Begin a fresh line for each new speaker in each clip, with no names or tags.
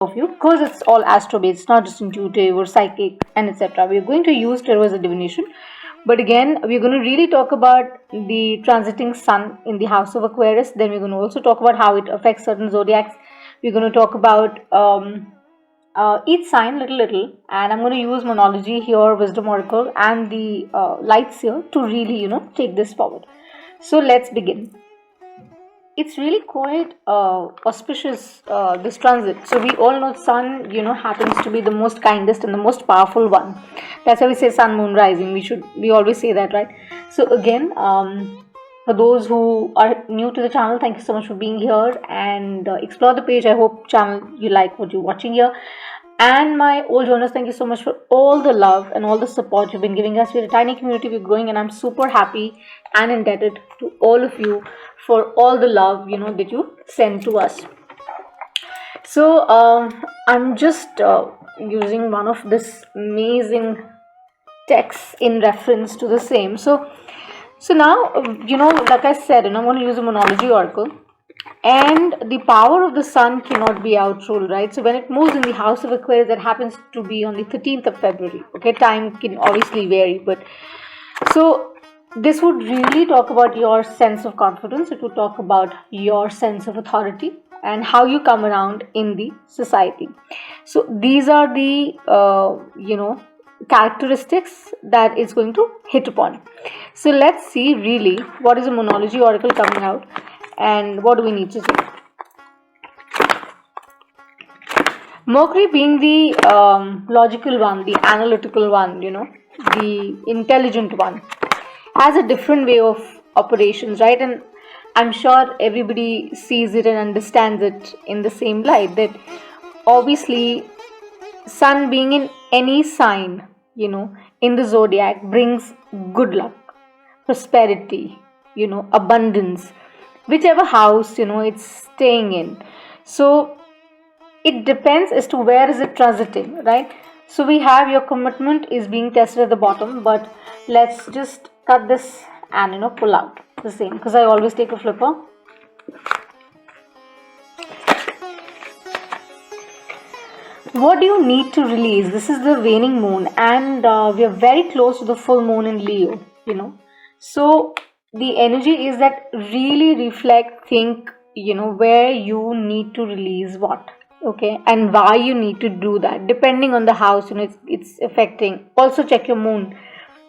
of you, because it's all astro based, not just intuitive or psychic and etc. We're going to use tarot as a divination, but again we're going to really talk about the transiting sun in the house of Aquarius. Then we're going to also talk about how it affects certain zodiacs. We're going to talk about each sign little, and I'm going to use Moonology here, Wisdom Oracle, and the lights here to really take this forward. So let's begin. It's really quite auspicious, this transit. So we all know sun happens to be the most kindest and the most powerful one. That's why we say sun, moon, rising. We always say that, right? So again, for those who are new to the channel, thank you so much for being here and explore the page. I hope channel you like what you're watching here. And my old joiners, thank you so much for all the love and all the support you've been giving us. We're a tiny community, we're growing, and I'm super happy and indebted to all of you for all the love that you send to us. So I'm just using one of this amazing texts in reference to the same. So now like I said, I'm going to use a Moonology oracle. And the power of the sun cannot be outruled, right? So when it moves in the house of Aquarius, that happens to be on the 13th of February. Okay, time can obviously vary, but so this would really talk about your sense of confidence. It would talk about your sense of authority and how you come around in the society. So these are the characteristics that it's going to hit upon. So let's see really what is a Moonology oracle coming out. And what do we need to do? Mercury being the logical one, the analytical one, the intelligent one, has a different way of operations, right? And I'm sure everybody sees it and understands it in the same light, that obviously sun being in any sign, in the zodiac brings good luck, prosperity, abundance, whichever house it's staying in. So it depends as to where is it transiting, right? So we have your commitment is being tested at the bottom, but let's just cut this and pull out the same, because I always take a flipper. What do you need to release? This is the waning moon, and we are very close to the full moon in Leo, so the energy is that really reflect, think, where you need to release what, okay, and why you need to do that, depending on the house, it's affecting. Also check your moon,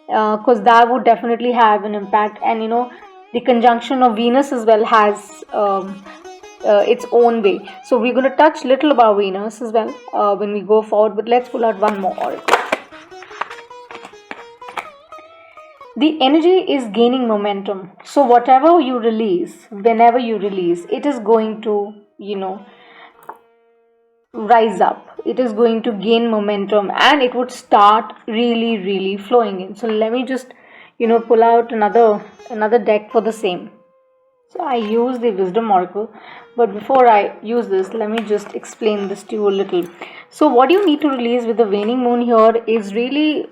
because that would definitely have an impact. And the conjunction of Venus as well has its own way. So we're going to touch little about Venus as well when we go forward, but let's pull out one more oracle. The energy is gaining momentum. So whatever you release, whenever you release, it is going to, rise up. It is going to gain momentum, and it would start really, really flowing in. So let me just, pull out another deck for the same. So I use the Wisdom Oracle, but before I use this, let me just explain this to you a little. So what you need to release with the waning moon here is really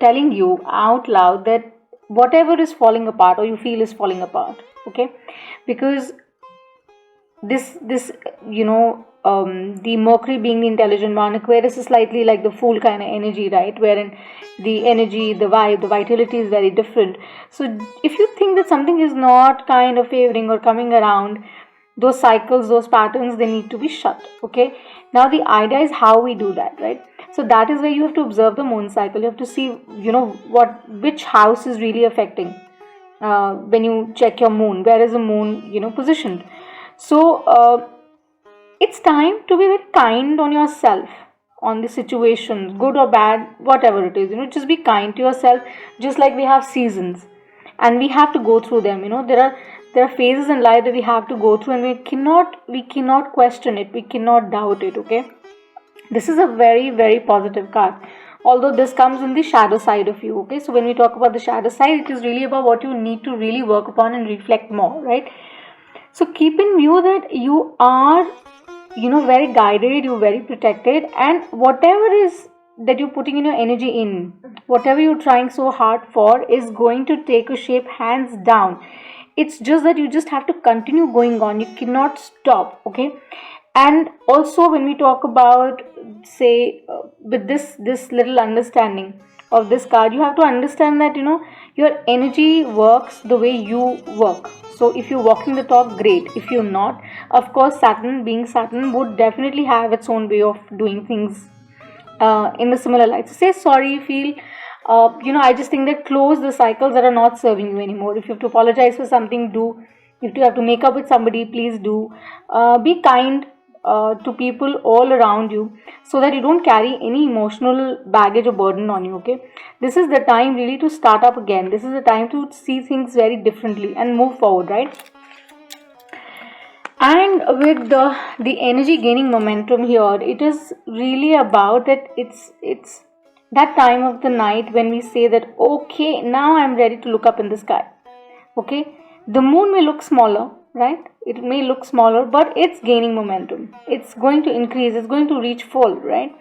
telling you out loud that whatever is falling apart or you feel is falling apart, okay, because this the Mercury being the intelligent one, Aquarius is slightly like the fool kind of energy, right, wherein the energy, the vibe, the vitality is very different. So if you think that something is not kind of favoring or coming around, those cycles, those patterns, they need to be shut, okay. Now the idea is how we do that, right? So that is where you have to observe the moon cycle. You have to see, which house is really affecting. When you check your moon, where is the moon, positioned? So it's time to be very kind on yourself, on the situations, good or bad, whatever it is. Just be kind to yourself. Just like we have seasons, and we have to go through them. There are phases in life that we have to go through, and we cannot question it. We cannot doubt it. Okay. This is a very, very positive card, although this comes in the shadow side of you, okay. So when we talk about the shadow side, it is really about what you need to really work upon and reflect more, right? So keep in view that you are, very guided, you're very protected, and whatever is that you're putting in your energy in, whatever you're trying so hard for is going to take a shape hands down. It's just that you just have to continue going on. You cannot stop, okay. And also when we talk about, say, with this little understanding of this card, you have to understand that your energy works the way you work. So if you're walking the talk, great. If you're not, of course, Saturn, being Saturn, would definitely have its own way of doing things in the similar light. So say sorry, feel, I just think that close the cycles that are not serving you anymore. If you have to apologize for something, do. If you have to make up with somebody, please do. Be kind to people all around you, so that you don't carry any emotional baggage or burden on you. Okay, this is the time really to start up again. This is the time to see things very differently and move forward, right? And with the energy gaining momentum here, it is really about that it's that time of the night when we say that, okay, now I'm ready to look up in the sky. Okay, the moon may look smaller, right? It may look smaller, but it's gaining momentum. It's going to increase, it's going to reach full, right?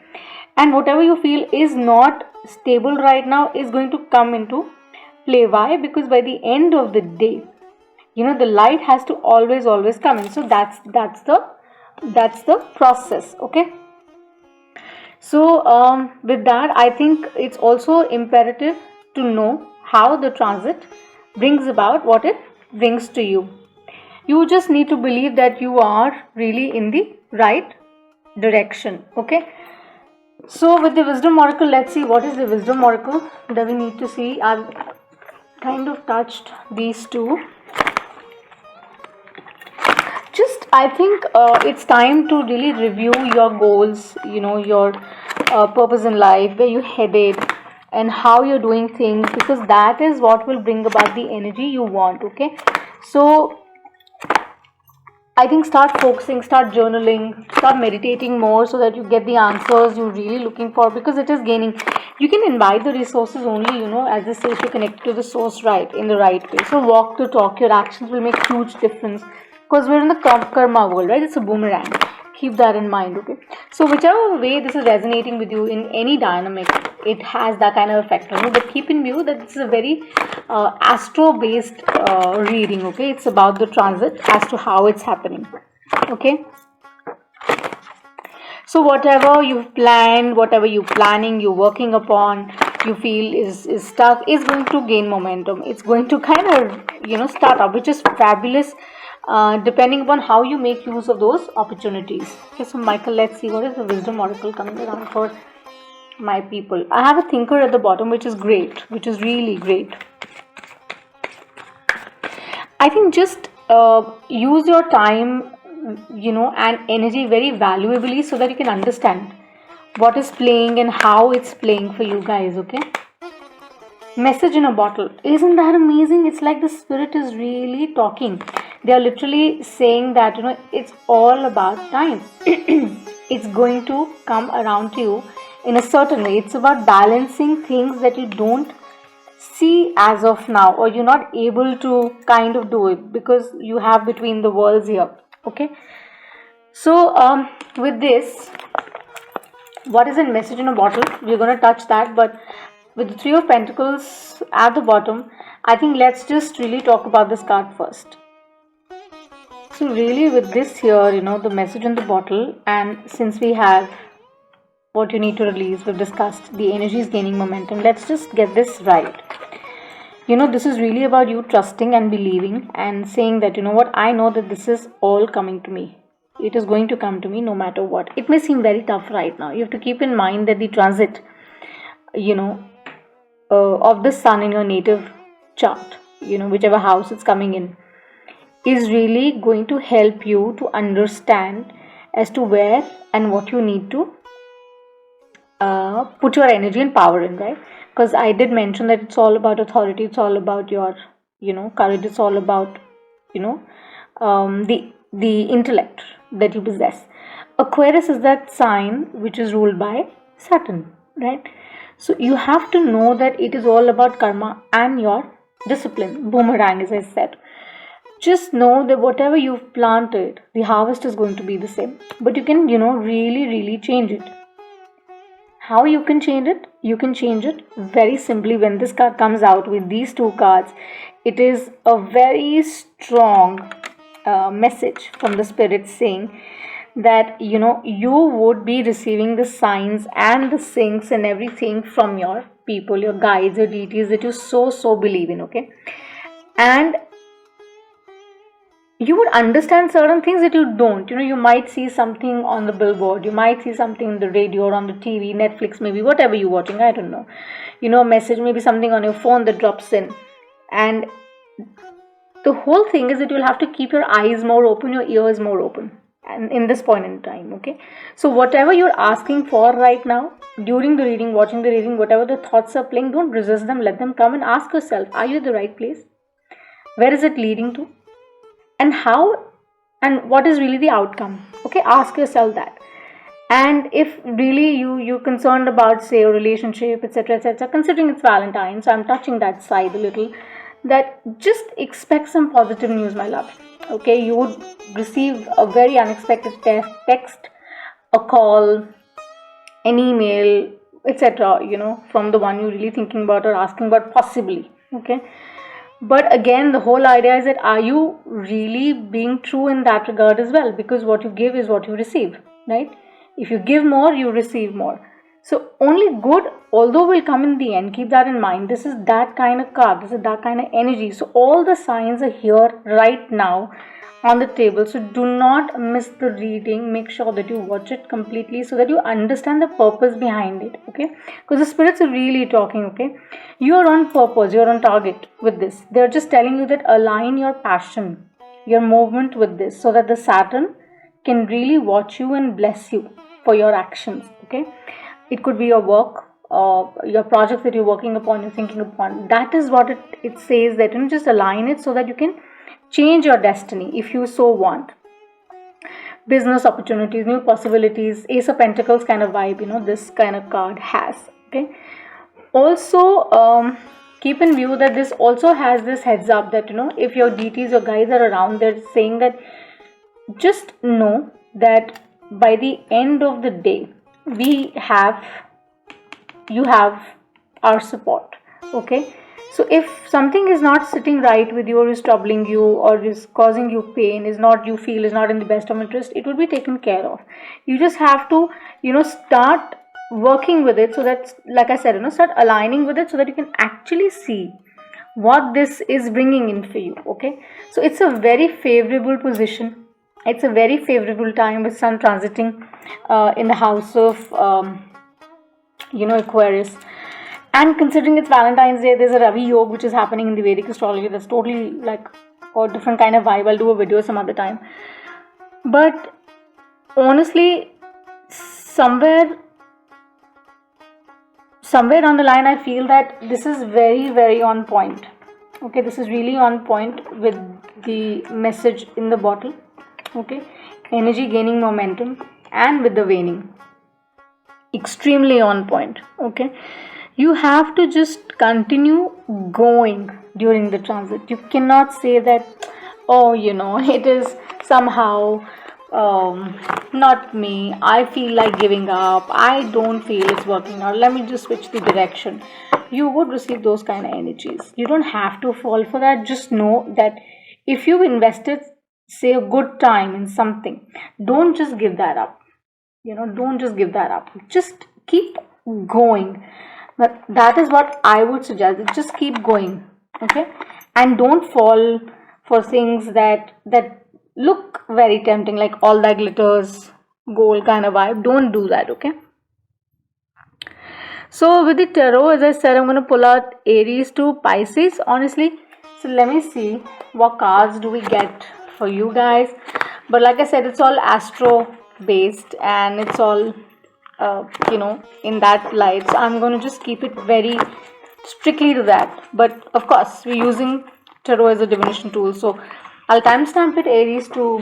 And whatever you feel is not stable right now is going to come into play. Why? Because by the end of the day, the light has to always come in. So that's the process. Okay, so with that, I think it's also imperative to know how the transit brings about what it brings to you. You just need to believe that you are really in the right direction. Okay, so with the wisdom oracle, let's see what is the wisdom oracle that we need to see. I've kind of touched these two. I think it's time to really review your goals, your purpose in life, where you headed, and how you're doing things, because that is what will bring about the energy you want. Okay, so I think start focusing, start journaling, start meditating more, so that you get the answers you're really looking for, because it is gaining. You can invite the resources only, as they say, if you connect to the source in the right way. So walk the talk. Your actions will make huge difference, because we're in the karma world, right? It's a boomerang. Keep that in mind. Okay, so whichever way this is resonating with you in any dynamic, it has that kind of effect on you. But keep in view that this is a very astro based reading. Okay, it's about the transit as to how it's happening. Okay, so whatever you've planned, whatever you're planning, you're working upon, you feel is stuck, is going to gain momentum. It's going to kind of start up, which is fabulous, depending upon how you make use of those opportunities. Okay, so Michael, let's see what is the wisdom oracle coming around for my people. I have a thinker at the bottom, which is great, which is really great. I think just use your time, and energy very valuably, so that you can understand what is playing and how it's playing for you guys. Okay, message in a bottle. Isn't that amazing? It's like the spirit is really talking. They are literally saying that it's all about time. It's going to come around to you in a certain way. It's about balancing things that you don't see as of now, or you're not able to kind of do it because you have between the worlds here. Okay, so with this, what is a message in a bottle? We're going to touch that, but with the Three of Pentacles at the bottom, I think let's just really talk about this card first. So really with this here, the message in the bottle, and since we have what you need to release, we've discussed the energy is gaining momentum. Let's just get this right. This is really about you trusting and believing and saying that, what, I know that this is all coming to me. It is going to come to me no matter what. It may seem very tough right now. You have to keep in mind that the transit, of the sun in your native chart, whichever house it's coming in, is really going to help you to understand as to where and what you need to put your energy and power in, right? Because I did mention that it's all about authority, it's all about your courage, it's all about the intellect that you possess. Aquarius is that sign which is ruled by Saturn, right? So you have to know that it is all about karma and your discipline. Boomerang, as I said. Just know that whatever you've planted, the harvest is going to be the same. But you can, really change it. How you can change it? You can change it very simply. When this card comes out with these two cards, it is a very strong message from the spirit saying that you would be receiving the signs and the syncs and everything from your people, your guides, your deities that you so believe in. Okay, and you would understand certain things that you don't. You might see something on the billboard, you might see something on the radio or on the TV, Netflix, maybe whatever you're watching, I don't know. A message, maybe something on your phone that drops in. And the whole thing is that you'll have to keep your eyes more open, your ears more open, and in this point in time. Okay, so whatever you're asking for right now, during the reading, watching the reading, whatever the thoughts are playing, don't resist them, let them come, and ask yourself, are you at the right place? Where is it leading to? And how, and what is really the outcome? Okay, ask yourself that. And if really you're concerned about, say, a relationship, etc., etc., considering it's Valentine's, so I'm touching that side a little, that just expect some positive news, my love. Okay, you would receive a very unexpected text, a call, an email, etc., from the one you're really thinking about or asking about, possibly. Okay, but again, the whole idea is that, are you really being true in that regard as well? Because what you give is what you receive, right? If you give more, you receive more. So only good, although, will come in the end. Keep that in mind. This is that kind of card. This is that kind of energy. So all the signs are here right now on the table. So do not miss the reading. Make sure that you watch it completely so that you understand the purpose behind it. Okay, because the spirits are really talking. Okay, you are on purpose, you're on target with this. They're just telling you that align your passion, your movement with this, so that the Saturn can really watch you and bless you for your actions. Okay, it could be your work, your projects that you're working upon, you're thinking upon. That is what it says, that just align it so that you can change your destiny if you so want. Business opportunities, new possibilities, Ace of Pentacles kind of vibe, this kind of card has. Okay, also keep in view that this also has this heads up that if your deities or guides are around, they're saying that just know that by the end of the day, you have our support. Okay, so if something is not sitting right with you, or is troubling you, or is causing you pain, is not in the best of interest, it will be taken care of. You just have to start working with it, so that, like I said, start aligning with it, so that you can actually see what this is bringing in for you. Okay, so it's a very favorable position. It's a very favorable time with Sun transiting in the house of Aquarius. And considering it's Valentine's Day, there's a Ravi Yoga which is happening in the Vedic astrology. That's totally like a different kind of vibe. I'll do a video some other time. But honestly, somewhere down the line, I feel that this is very, very on point. Okay, this is really on point with the message in the bottle. Okay, energy gaining momentum, and with the waning, extremely on point. Okay, you have to just continue going during the transit. You cannot say that, it is somehow not me, I feel like giving up, I don't feel it's working out, let me just switch the direction. You would receive those kind of energies. You don't have to fall for that. Just know that if you've invested, say, a good time in something, don't just give that up. Don't just give that up. Just keep going. But that is what I would suggest. Just keep going. Okay, and don't fall for things that look very tempting, like all that glitters gold kind of vibe. Don't do that. Okay, so with the tarot, as I said, I'm going to pull out Aries to Pisces, honestly. So let me see what cards do we get for you guys. But like I said, it's all astro based, and it's all in that light. So I'm going to just keep it very strictly to that. But of course, we're using tarot as a divination tool, so I'll timestamp it Aries to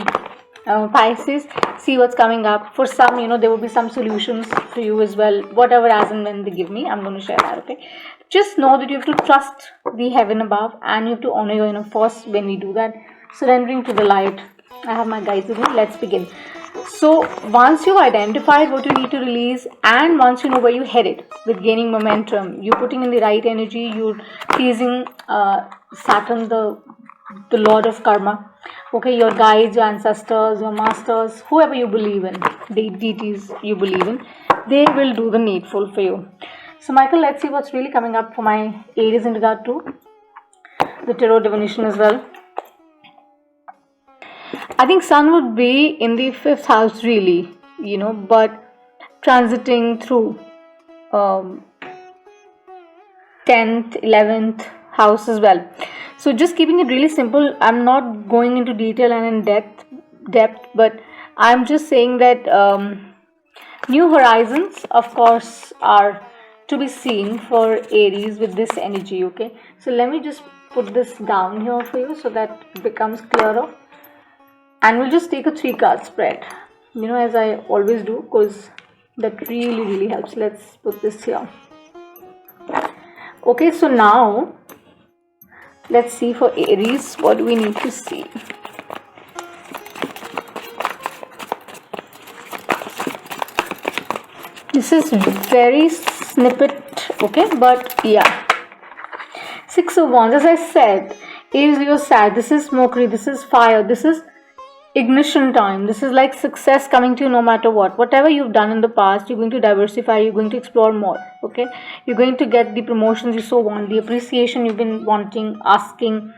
Pisces. See what's coming up. For some, there will be some solutions for you as well. Whatever as and when they give me, I'm going to share that. Okay, just know that you have to trust the heaven above, and you have to honor your inner force when we do that. Surrendering to the light. I have my guides with me. Let's begin. So once you've identified what you need to release, and once you know where you're headed with gaining momentum, you're putting in the right energy, you're teasing Saturn, the the Lord of Karma. Okay, your guides, your ancestors, your masters, whoever you believe in, the deities you believe in, they will do the needful for you. So Michael, let's see what's really coming up for my Aries in regard to the tarot divination as well. I think Sun would be in the 5th house really, but transiting through 10th, 11th house as well. So just keeping it really simple, I'm not going into detail and in depth, but I'm just saying that new horizons, of course, are to be seen for Aries with this energy. Okay, so let me just put this down here for you so that it becomes clearer, and we'll just take a 3-card spread, as I always do, because that really helps. Let's put this here. Okay, so now let's see for Aries what do we need to see. This is very snippet, okay, but yeah. 6 of Wands, as I said, is your side. This is Mercury, this is fire, this is ignition time. This is like success coming to you no matter what. Whatever you've done in the past, you're going to diversify, you're going to explore more. Okay, you're going to get the promotions you so want, the appreciation you've been wanting, asking,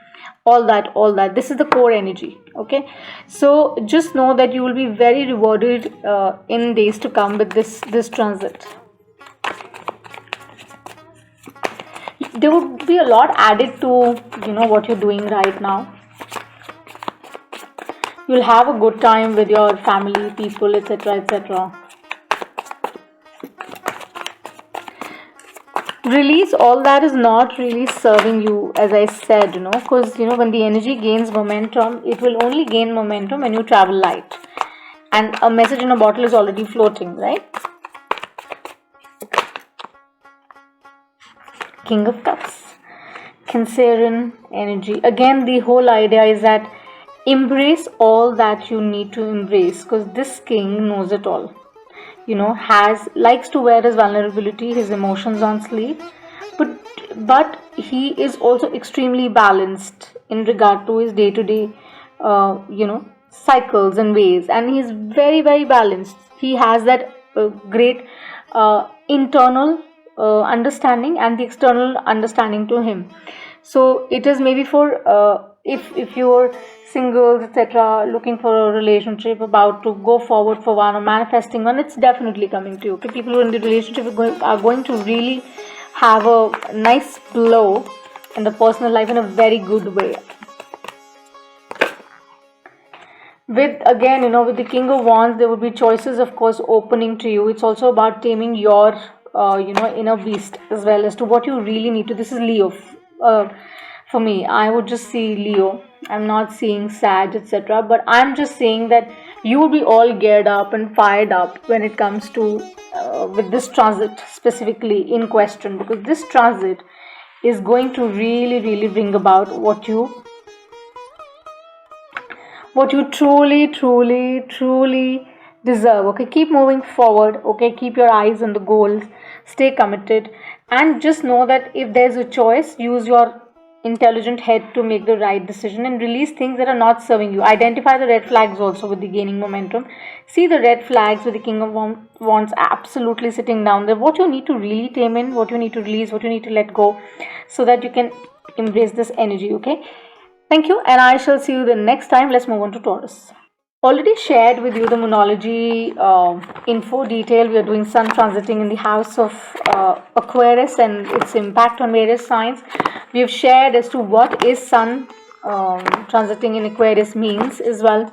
all that. This is the core energy. Okay, so just know that you will be very rewarded in days to come with this transit. There would be a lot added to what you're doing right now. You'll have a good time with your family, people, etc. Release all that is not really serving you, as I said, because when the energy gains momentum, it will only gain momentum when you travel light. And a message in a bottle is already floating, right? King of Cups, Cancerian energy. Again, the whole idea is that embrace all that you need to embrace, because this king knows it all. Likes to wear his vulnerability, his emotions on sleeve, but he is also extremely balanced in regard to his day-to-day cycles and ways, and he's very balanced. He has that great internal understanding and the external understanding to him. So it is maybe for if you're singles, etc., looking for a relationship, about to go forward for one or manifesting one, it's definitely coming to you. Okay, people who are in the relationship are going to really have a nice flow in the personal life in a very good way. With with the King of Wands, there will be choices, of course, opening to you. It's also about taming your inner beast as well, as to what you really need to. This is Leo. For me, I would just see Leo. I'm not seeing Sag, etc. But I'm just saying that you will be all geared up and fired up when it comes to with this transit specifically in question, because this transit is going to really bring about what you truly deserve. Okay, keep moving forward. Okay, keep your eyes on the goals, stay committed, and just know that if there's a choice, use your intelligent head to make the right decision and release things that are not serving you. Identify the red flags also with the gaining momentum. See the red flags with the King of Wands absolutely sitting down there. What you need to really tame in, what you need to release, what you need to let go, so that you can embrace this energy. Okay, thank you, and I shall see you the next time. Let's move on to Taurus. Already shared with you the Moonology info detail. We are doing Sun transiting in the house of Aquarius and its impact on various signs. We have shared as to what is Sun transiting in Aquarius means as well.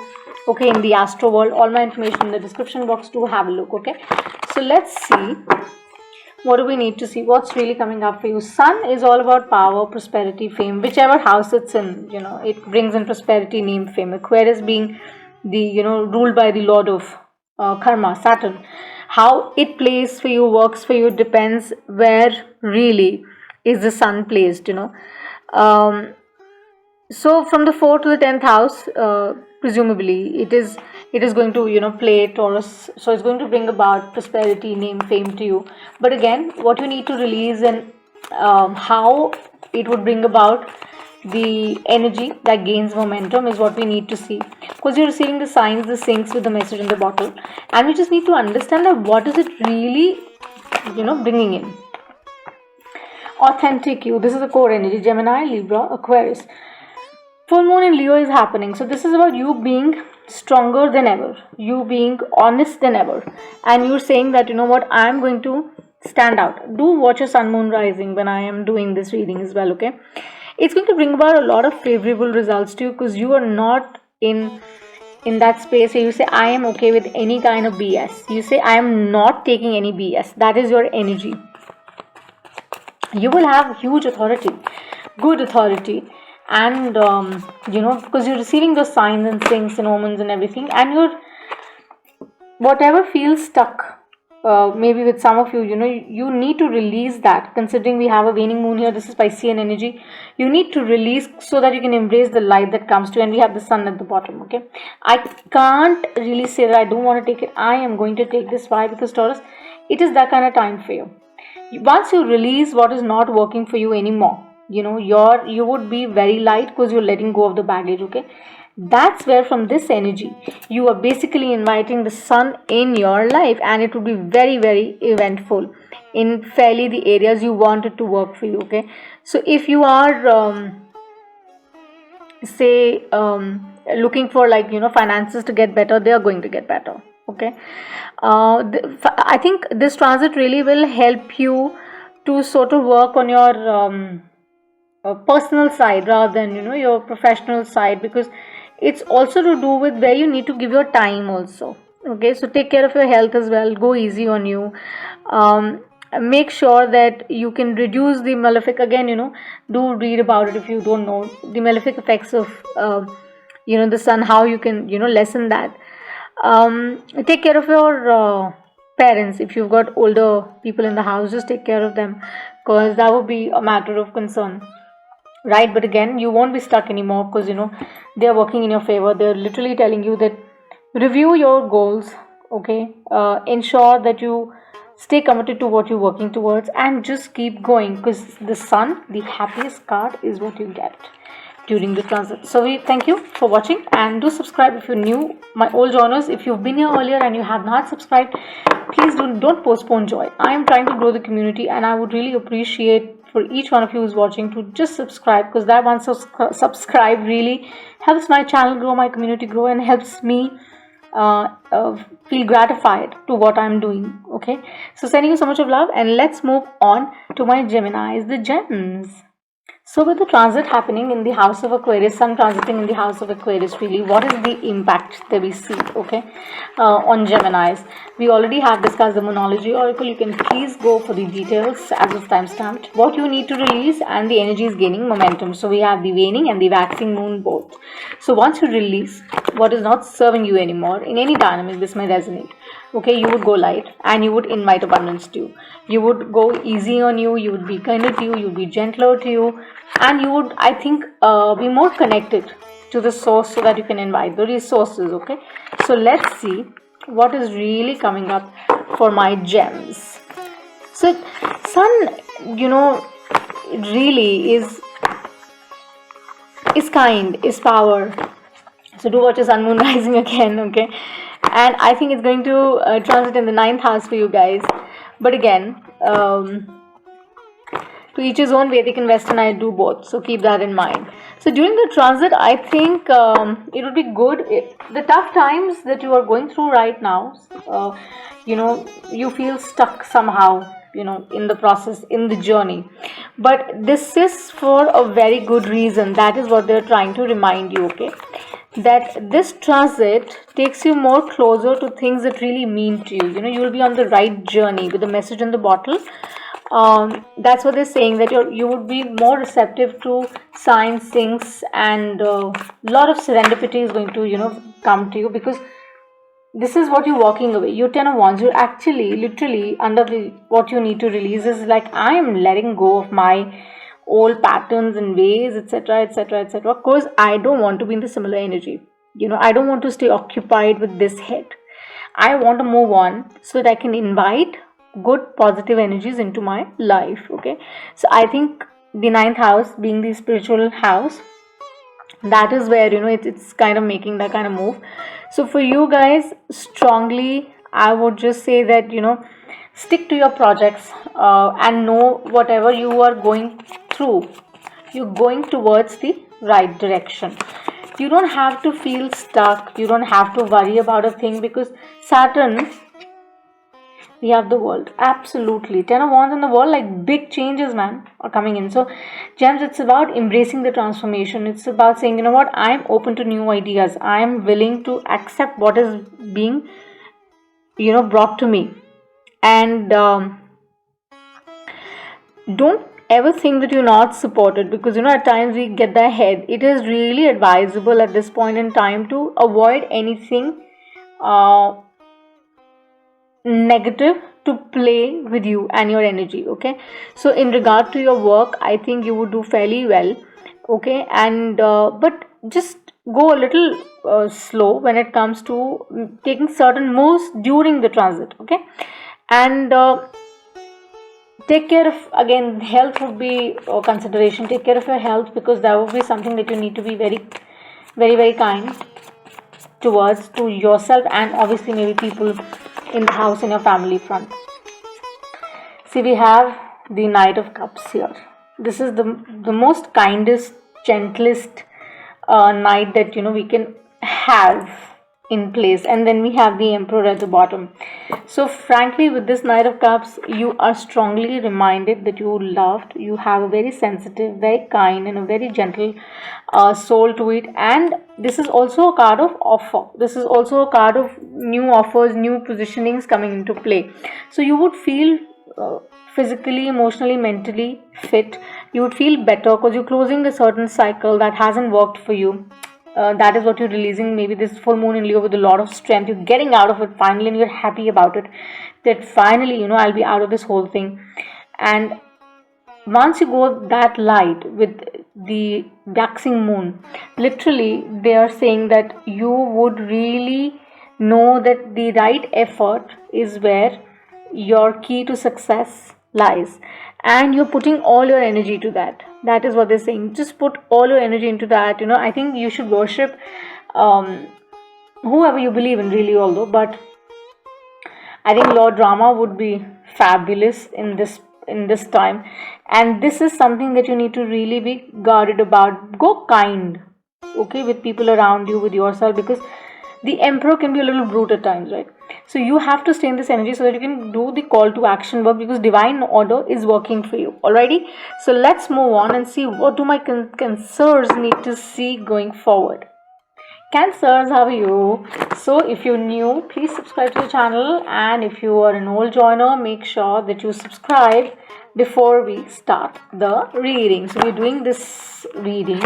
Okay, in the astro world, all my information in the description box. Do have a look. Okay, so let's see. What do we need to see? What's really coming up for you? Sun is all about power, prosperity, fame. Whichever house it's in, it brings in prosperity, name, fame. Aquarius being the ruled by the Lord of Karma, Saturn. How it plays for you, works for you, depends where really is the Sun placed. So from the 4th to the 10th house, presumably it is going to play Taurus, so it's going to bring about prosperity, name, fame to you. But again, what you need to release and how it would bring about the energy that gains momentum is what we need to see, because you're receiving the signs, the syncs with the message in the bottle, and we just need to understand that what is it really, bringing in. Authentic you, this is the core energy, Gemini, Libra, Aquarius. Full moon in Leo is happening, so this is about you being stronger than ever, you being honest than ever, and you're saying that, you know what, I'm going to stand out. Do watch your sun moon rising when I am doing this reading as well, okay? It's going to bring about a lot of favorable results to you, because you are not in that space where you say I am okay with any kind of BS. You say I am not taking any BS. That is your energy. You will have huge authority, good authority, and because you're receiving those signs and syncs and omens and everything, and you're, whatever feels stuck, maybe with some of you, you need to release that. Considering we have a waning moon here, this is Piscean energy, you need to release so that you can embrace the light that comes to you. And we have the sun at the bottom, okay? I can't really say that I don't want to take it. I am going to take this. Why? Because Taurus, it is that kind of time for you. Once you release what is not working for you anymore, you would be very light, because you're letting go of the baggage, okay? That's where, from this energy, you are basically inviting the sun in your life, and it would be very, very eventful in fairly the areas you want it to work for you, okay? So if you are looking for finances to get better, they are going to get better, okay? I think this transit really will help you to sort of work on your personal side rather than your professional side, because it's also to do with where you need to give your time also, okay? So take care of your health as well. Go easy on you. Make sure that you can reduce the malefic, again, do read about it if you don't know the malefic effects of the sun, how you can lessen that. Take care of your parents. If you've got older people in the house, just take care of them, because that would be a matter of concern, right? But again, you won't be stuck anymore, because they are working in your favor. They're literally telling you that review your goals, okay? Ensure that you stay committed to what you're working towards, and just keep going, because the sun, the happiest card, is what you get during the transit. So we thank you for watching, and do subscribe if you're new. My old joiners, if you've been here earlier and you have not subscribed, please don't postpone joy. I am trying to grow the community, and I would really appreciate for each one of you who's watching to just subscribe, because that one subscribe really helps my channel grow, my community grow, and helps me feel gratified to what I'm doing, okay? So sending you so much of love, and let's move on to my Geminis, the gems. So with the transit happening in the house of Aquarius, sun transiting in the house of Aquarius, really, what is the impact that we see, okay, on Geminis? We already have discussed the Moonology Oracle. You can please go for the details as of time stamped. What you need to release, and the energy is gaining momentum. So we have the waning and the waxing moon both. So once you release what is not serving you anymore in any dynamic, this may resonate. Okay, you would go light, and you would invite abundance to you. You would go easy on you. You would be kinder to you. You would be gentler to you, and you would, I think, be more connected to the source, so that you can invite the resources. Okay, so let's see what is really coming up for my gems. So sun, really is kind, is power. So do watch your sun moon rising again, okay? And I think it's going to transit in the 9th house for you guys. But again, to each his own. Vedic and Western, I do both, so keep that in mind. So during the transit, I think it would be good. The tough times that you are going through right now, you feel stuck somehow, in the process, in the journey. But this is for a very good reason. That is what they're trying to remind you, okay? That this transit takes you more closer to things that really mean to you. You will be on the right journey with the message in the bottle. That's what they're saying, that you would be more receptive to signs, things, and a lot of serendipity is going to, come to you, because this is what you're walking away. You're 10 of Wands. You're actually, literally, under what you need to release is like, I am letting go of my old patterns and ways, etc., etc., etc. Of course, I don't want to be in the similar energy. I don't want to stay occupied with this head. I want to move on so that I can invite good positive energies into my life, okay? So I think the ninth house being the spiritual house, that is where, it's kind of making that kind of move. So for you guys, strongly I would just say that, stick to your projects, and know whatever you are going through, you're going towards the right direction. You don't have to feel stuck, you don't have to worry about a thing, because Saturn, we have the world. Absolutely. 10 of Wands on the wall, like big changes, man, are coming in. So, gems, it's about embracing the transformation. It's about saying, you know what, I'm open to new ideas. I'm willing to accept what is being, brought to me. And don't ever think that you're not supported, because, at times we get the head. It is really advisable at this point in time to avoid anything negative to play with you and your energy. Okay, so in regard to your work, I think you would do fairly well. Okay, and but just go a little slow when it comes to taking certain moves during the transit. Okay, and take care of, again, health would be a consideration. Take care of your health, because that would be something that you need to be very, very, very kind towards to yourself, and obviously maybe people in the house, in your family front. See, we have the Knight of Cups here. This is the most kindest, gentlest knight that we can have in place, and then we have the Emperor at the bottom. So frankly, with this Knight of Cups, you are strongly reminded that you loved, you have a very sensitive, very kind, and a very gentle soul to it. And this is also a card of offer. This is also a card of new offers, new positionings coming into play. So you would feel physically, emotionally, mentally fit. You would feel better because you're closing a certain cycle that hasn't worked for you. That is what you're releasing. Maybe this full moon in Leo with a lot of strength. You're getting out of it finally, and you're happy about it. That finally, I'll be out of this whole thing. And once you go that light with the waxing moon, literally they are saying that you would really know that the right effort is where your key to success lies, and you're putting all your energy to that. That is what they're saying. Just put all your energy into that. I think you should worship whoever you believe in, really, although, but I think Lord Rama would be fabulous in this time. And this is something that you need to really be guarded about. Go kind, okay, with people around you, with yourself, because the Emperor can be a little brute at times, right? So you have to stay in this energy so that you can do the call to action work, because divine order is working for you. Alrighty, so let's move on and see what do my cancers need to see going forward. Cancers, how are you? So if you're new, please subscribe to the channel, and if you are an old joiner, make sure that you subscribe before we start the reading. So we're doing this reading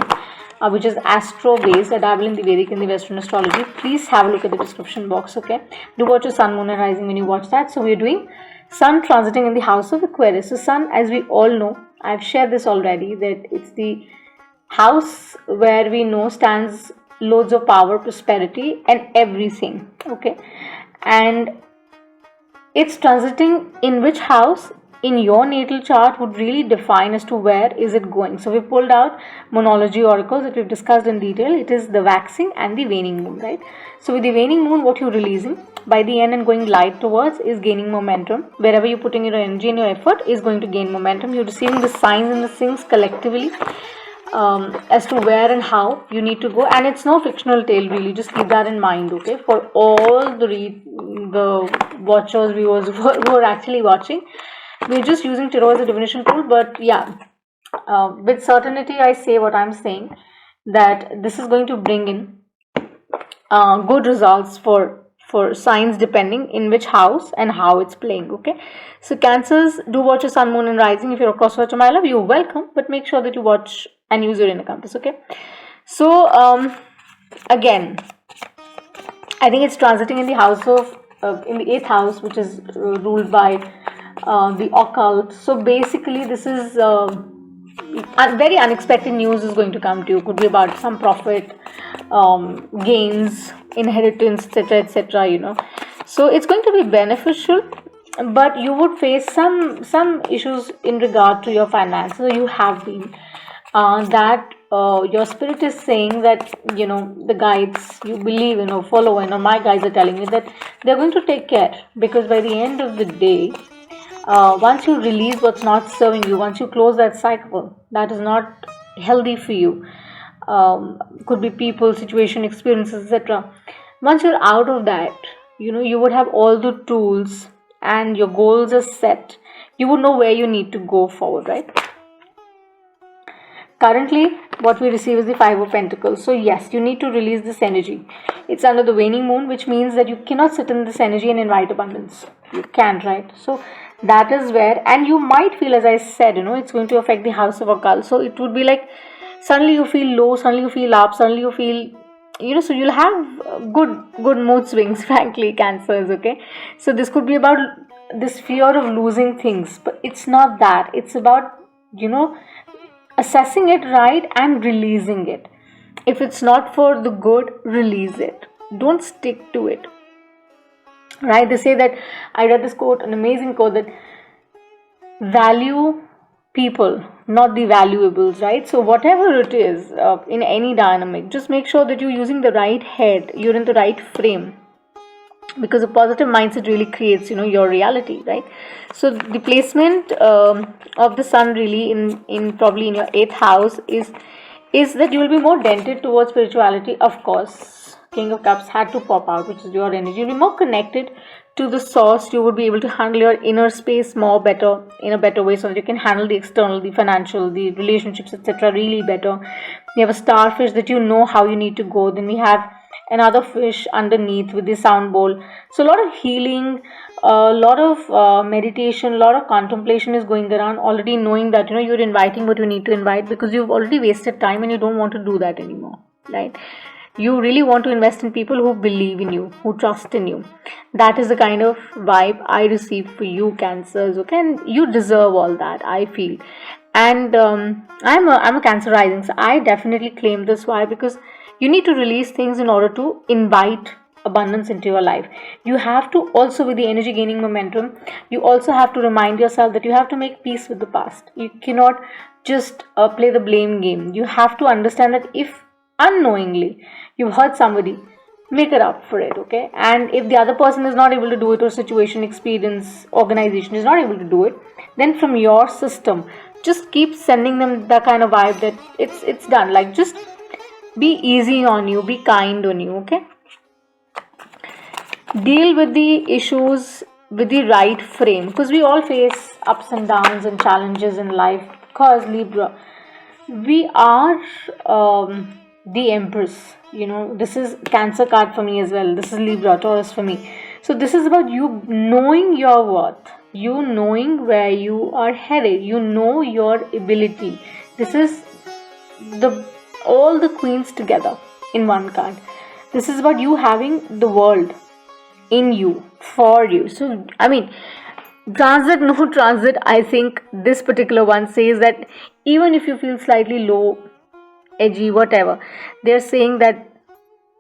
which is astro based. I dabble in the Vedic and the Western astrology. Please have a look at the description box. Okay, do watch your sun, moon and rising when you watch that. So we're doing sun transiting in the house of Aquarius. So sun, as we all know, I've shared this already, that it's the house where we know stands loads of power, prosperity and everything. Okay, and it's transiting in which house in your natal chart would really define as to where is it going. So we pulled out moonology oracles that we've discussed in detail. It is the waxing and the waning moon, right? So with the waning moon, what you're releasing by the end and going light towards is gaining momentum. Wherever you're putting your energy and your effort is going to gain momentum. You're receiving the signs and the things collectively as to where and how you need to go. And it's no fictional tale, really. Just keep that in mind, okay? For all the watchers, viewers who are actually watching, we're just using tarot as a divination tool. But yeah, with certainty I say what I'm saying, that this is going to bring in good results for signs depending in which house and how it's playing. Okay, so Cancers, do watch your sun, moon and rising. If you're a cross watcher, my love, you're welcome, but make sure that you watch and use your inner compass. Okay, so again, I think it's transiting in the house of in the 8th house, which is ruled by the occult. So basically this is very unexpected news is going to come to you. Could be about some profit, gains, inheritance, etc., etc. So it's going to be beneficial but you would face some issues in regard to your finances. So you have been that your spirit is saying that, you know, the guides you believe in or follow in, or my guides are telling you that they're going to take care, because by the end of the day, once you release what's not serving you, once you close that cycle that is not healthy for you, could be people, situation, experiences, etc. Once you're out of that, you know, you would have all the tools and your goals are set. You would know where you need to go forward, right? Currently, what we receive is the Five of Pentacles. So yes, you need to release this energy. It's under the waning moon, which means that you cannot sit in this energy and invite abundance. You can't, right? So that is where, and you might feel, as I said, you know, it's going to affect the house of occult. So it would be like suddenly you feel low, suddenly you feel up, suddenly you feel, you know, so you'll have good mood swings, frankly, Cancers, okay? So this could be about this fear of losing things, but it's not that. It's about, you know, assessing it right and releasing it. If it's not for the good, release it. Don't stick to it, right? They say that, I read this quote, an amazing quote, that value people, not the valuables, right? So whatever it is, in any dynamic, just make sure that you're using the right head, you're in the right frame, because a positive mindset really creates, you know, your reality, right? So the placement of the sun really in probably in your 8th house is that you will be more dented towards spirituality. Of course, King of Cups had to pop out, which is your energy. You'll be more connected to the source. You would be able to handle your inner space in a better way, so that you can handle the external, the financial, the relationships, etc. really better. You have a starfish that you know how you need to go. Then we have another fish underneath with the sound bowl. So a lot of healing, a lot of meditation, a lot of contemplation is going around, already knowing that, you know, you're inviting what you need to invite, because you've already wasted time and you don't want to do that anymore, right? You really want to invest in people who believe in you, who trust in you. That is the kind of vibe I receive for you, Cancers, okay? And you deserve all that, I feel. And I'm a Cancer rising, so I definitely claim this. Why? Because you need to release things in order to invite abundance into your life. You have to also, with the energy gaining momentum, you also have to remind yourself that you have to make peace with the past. You cannot just play the blame game. You have to understand that if unknowingly you've hurt somebody, make it up for it, okay? And if the other person is not able to do it, or situation, experience, organization is not able to do it, then from your system, just keep sending them that kind of vibe that it's done. Like, just be easy on you, be kind on you, okay? Deal with the issues with the right frame, because we all face ups and downs and challenges in life. Because Libra, we are the Empress, you know. This is Cancer card for me as well. This is Libra, Taurus for me. So this is about you knowing your worth, you knowing where you are headed, you know your ability. This is all the queens together in one card. This is about you having the world in you, for you. So, I mean, transit, no transit, I think this particular one says that even if you feel slightly low, edgy, whatever, they're saying that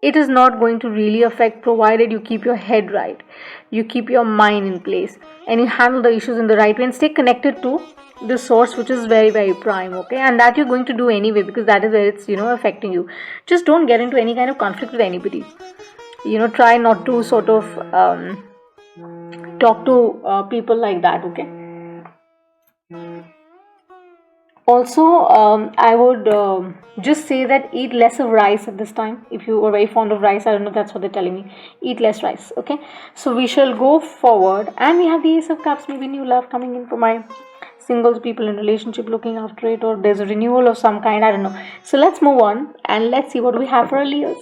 it is not going to really affect, provided you keep your head right, you keep your mind in place, and you handle the issues in the right way and stay connected to the source, which is very, very prime, okay? And that you're going to do anyway, because that is where it's, you know, affecting you. Just don't get into any kind of conflict with anybody. You know, try not to sort of talk to people like that, okay? Also, I would just say that eat less of rice at this time. If you are very fond of rice, I don't know, that's what they're telling me. Eat less rice, okay? So we shall go forward, and we have the Ace of Cups. Maybe new love coming in for my singles, people in relationship looking after it, or there's a renewal of some kind, I don't know. So let's move on and let's see what we have for our Leos.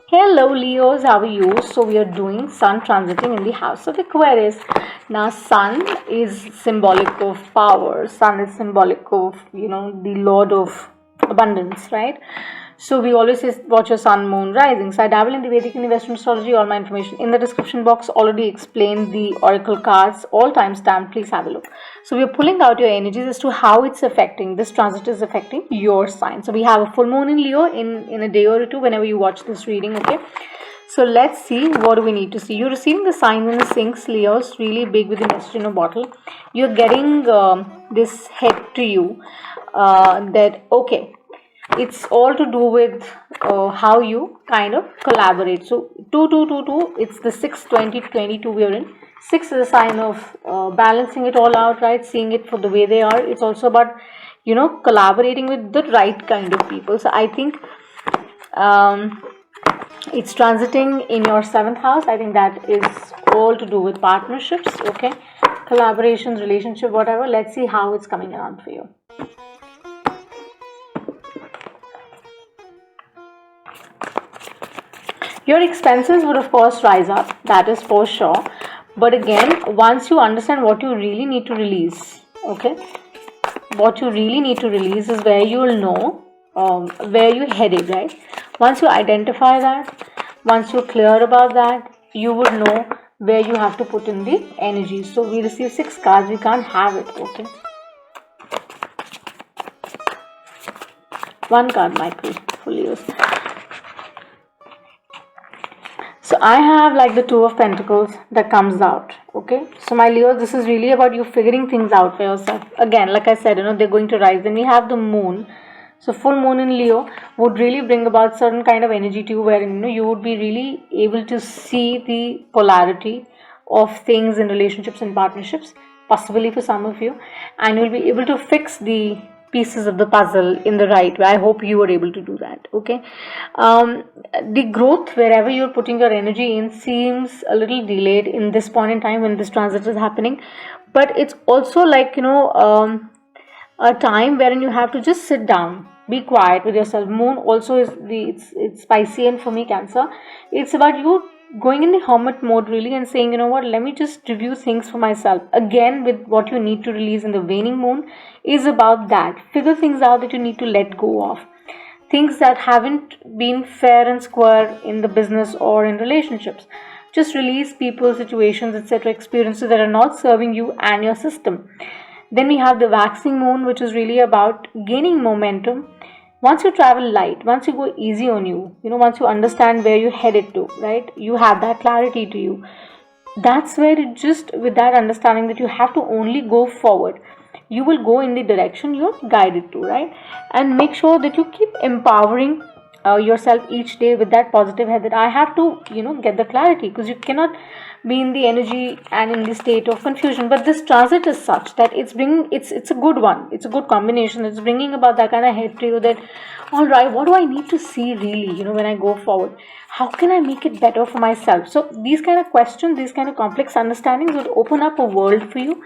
Hello Leos, how are you? So we are doing Sun transiting in the house of Aquarius. Now Sun is symbolic of power. Sun is symbolic of, you know, the Lord of abundance, right? So we always say watch your sun, moon, rising. So I dabble in the Vedic and Western astrology. All my information in the description box. Already explained the oracle cards, all timestamped. Please have a look. So we are pulling out your energies as to how it's affecting, this transit is affecting your sign. So we have a full moon in Leo in a day or two whenever you watch this reading, okay? So let's see, what do we need to see? You're receiving the signs and the sinks, Leos, really big with the message in a bottle. You're getting this head to you that, okay, it's all to do with how you kind of collaborate. So 2 it's the 6/20/22 we're in. 6 is a sign of balancing it all out, right? Seeing it for the way they are. It's also about, collaborating with the right kind of people. So I think it's transiting in your 7th house. I think that is all to do with partnerships, okay? Collaborations, relationship, whatever. Let's see how it's coming around for you. Your expenses would of course rise up, that is for sure. But again, once you understand what you really need to release, okay? What you really need to release is where you will know where you're headed, right? Once you identify that, once you're clear about that, you would know where you have to put in the energy. So we receive 6 cards, we can't have it, okay? 1 card, Michael, fully used. So I have like the 2 of Pentacles that comes out, okay? So my Leo, this is really about you figuring things out for yourself. Again, like I said, they're going to rise. Then we have the moon. So full moon in Leo would really bring about certain kind of energy to you, wherein you would be really able to see the polarity of things in relationships and partnerships, possibly for some of you, and you'll be able to fix the pieces of the puzzle in the right way. I hope you are able to do that, okay? The growth, wherever you're putting your energy in, seems a little delayed in this point in time when this transit is happening, but it's also like, a time wherein you have to just sit down, be quiet with yourself. Moon also is it's spicy, and for me, Cancer, it's about you going in the hermit mode really and saying, what, let me just review things for myself. Again, with what you need to release in the waning moon is about that. Figure things out that you need to let go of. Things that haven't been fair and square in the business or in relationships. Just release people, situations, etc., experiences that are not serving you and your system. Then we have the waxing moon, which is really about gaining momentum. Once you travel light, once you go easy on you, once you understand where you're headed to, right? You have that clarity to you. That's where it just, with that understanding that you have to only go forward. You will go in the direction you're guided to, right? And make sure that you keep empowering yourself each day with that positive head that I have to, get the clarity, because you cannot be in the energy and in the state of confusion. But this transit is such that it's a good one. It's a good combination. It's bringing about that kind of head to you that, all right, what do I need to see really, when I go forward? How can I make it better for myself? So these kind of questions, these kind of complex understandings would open up a world for you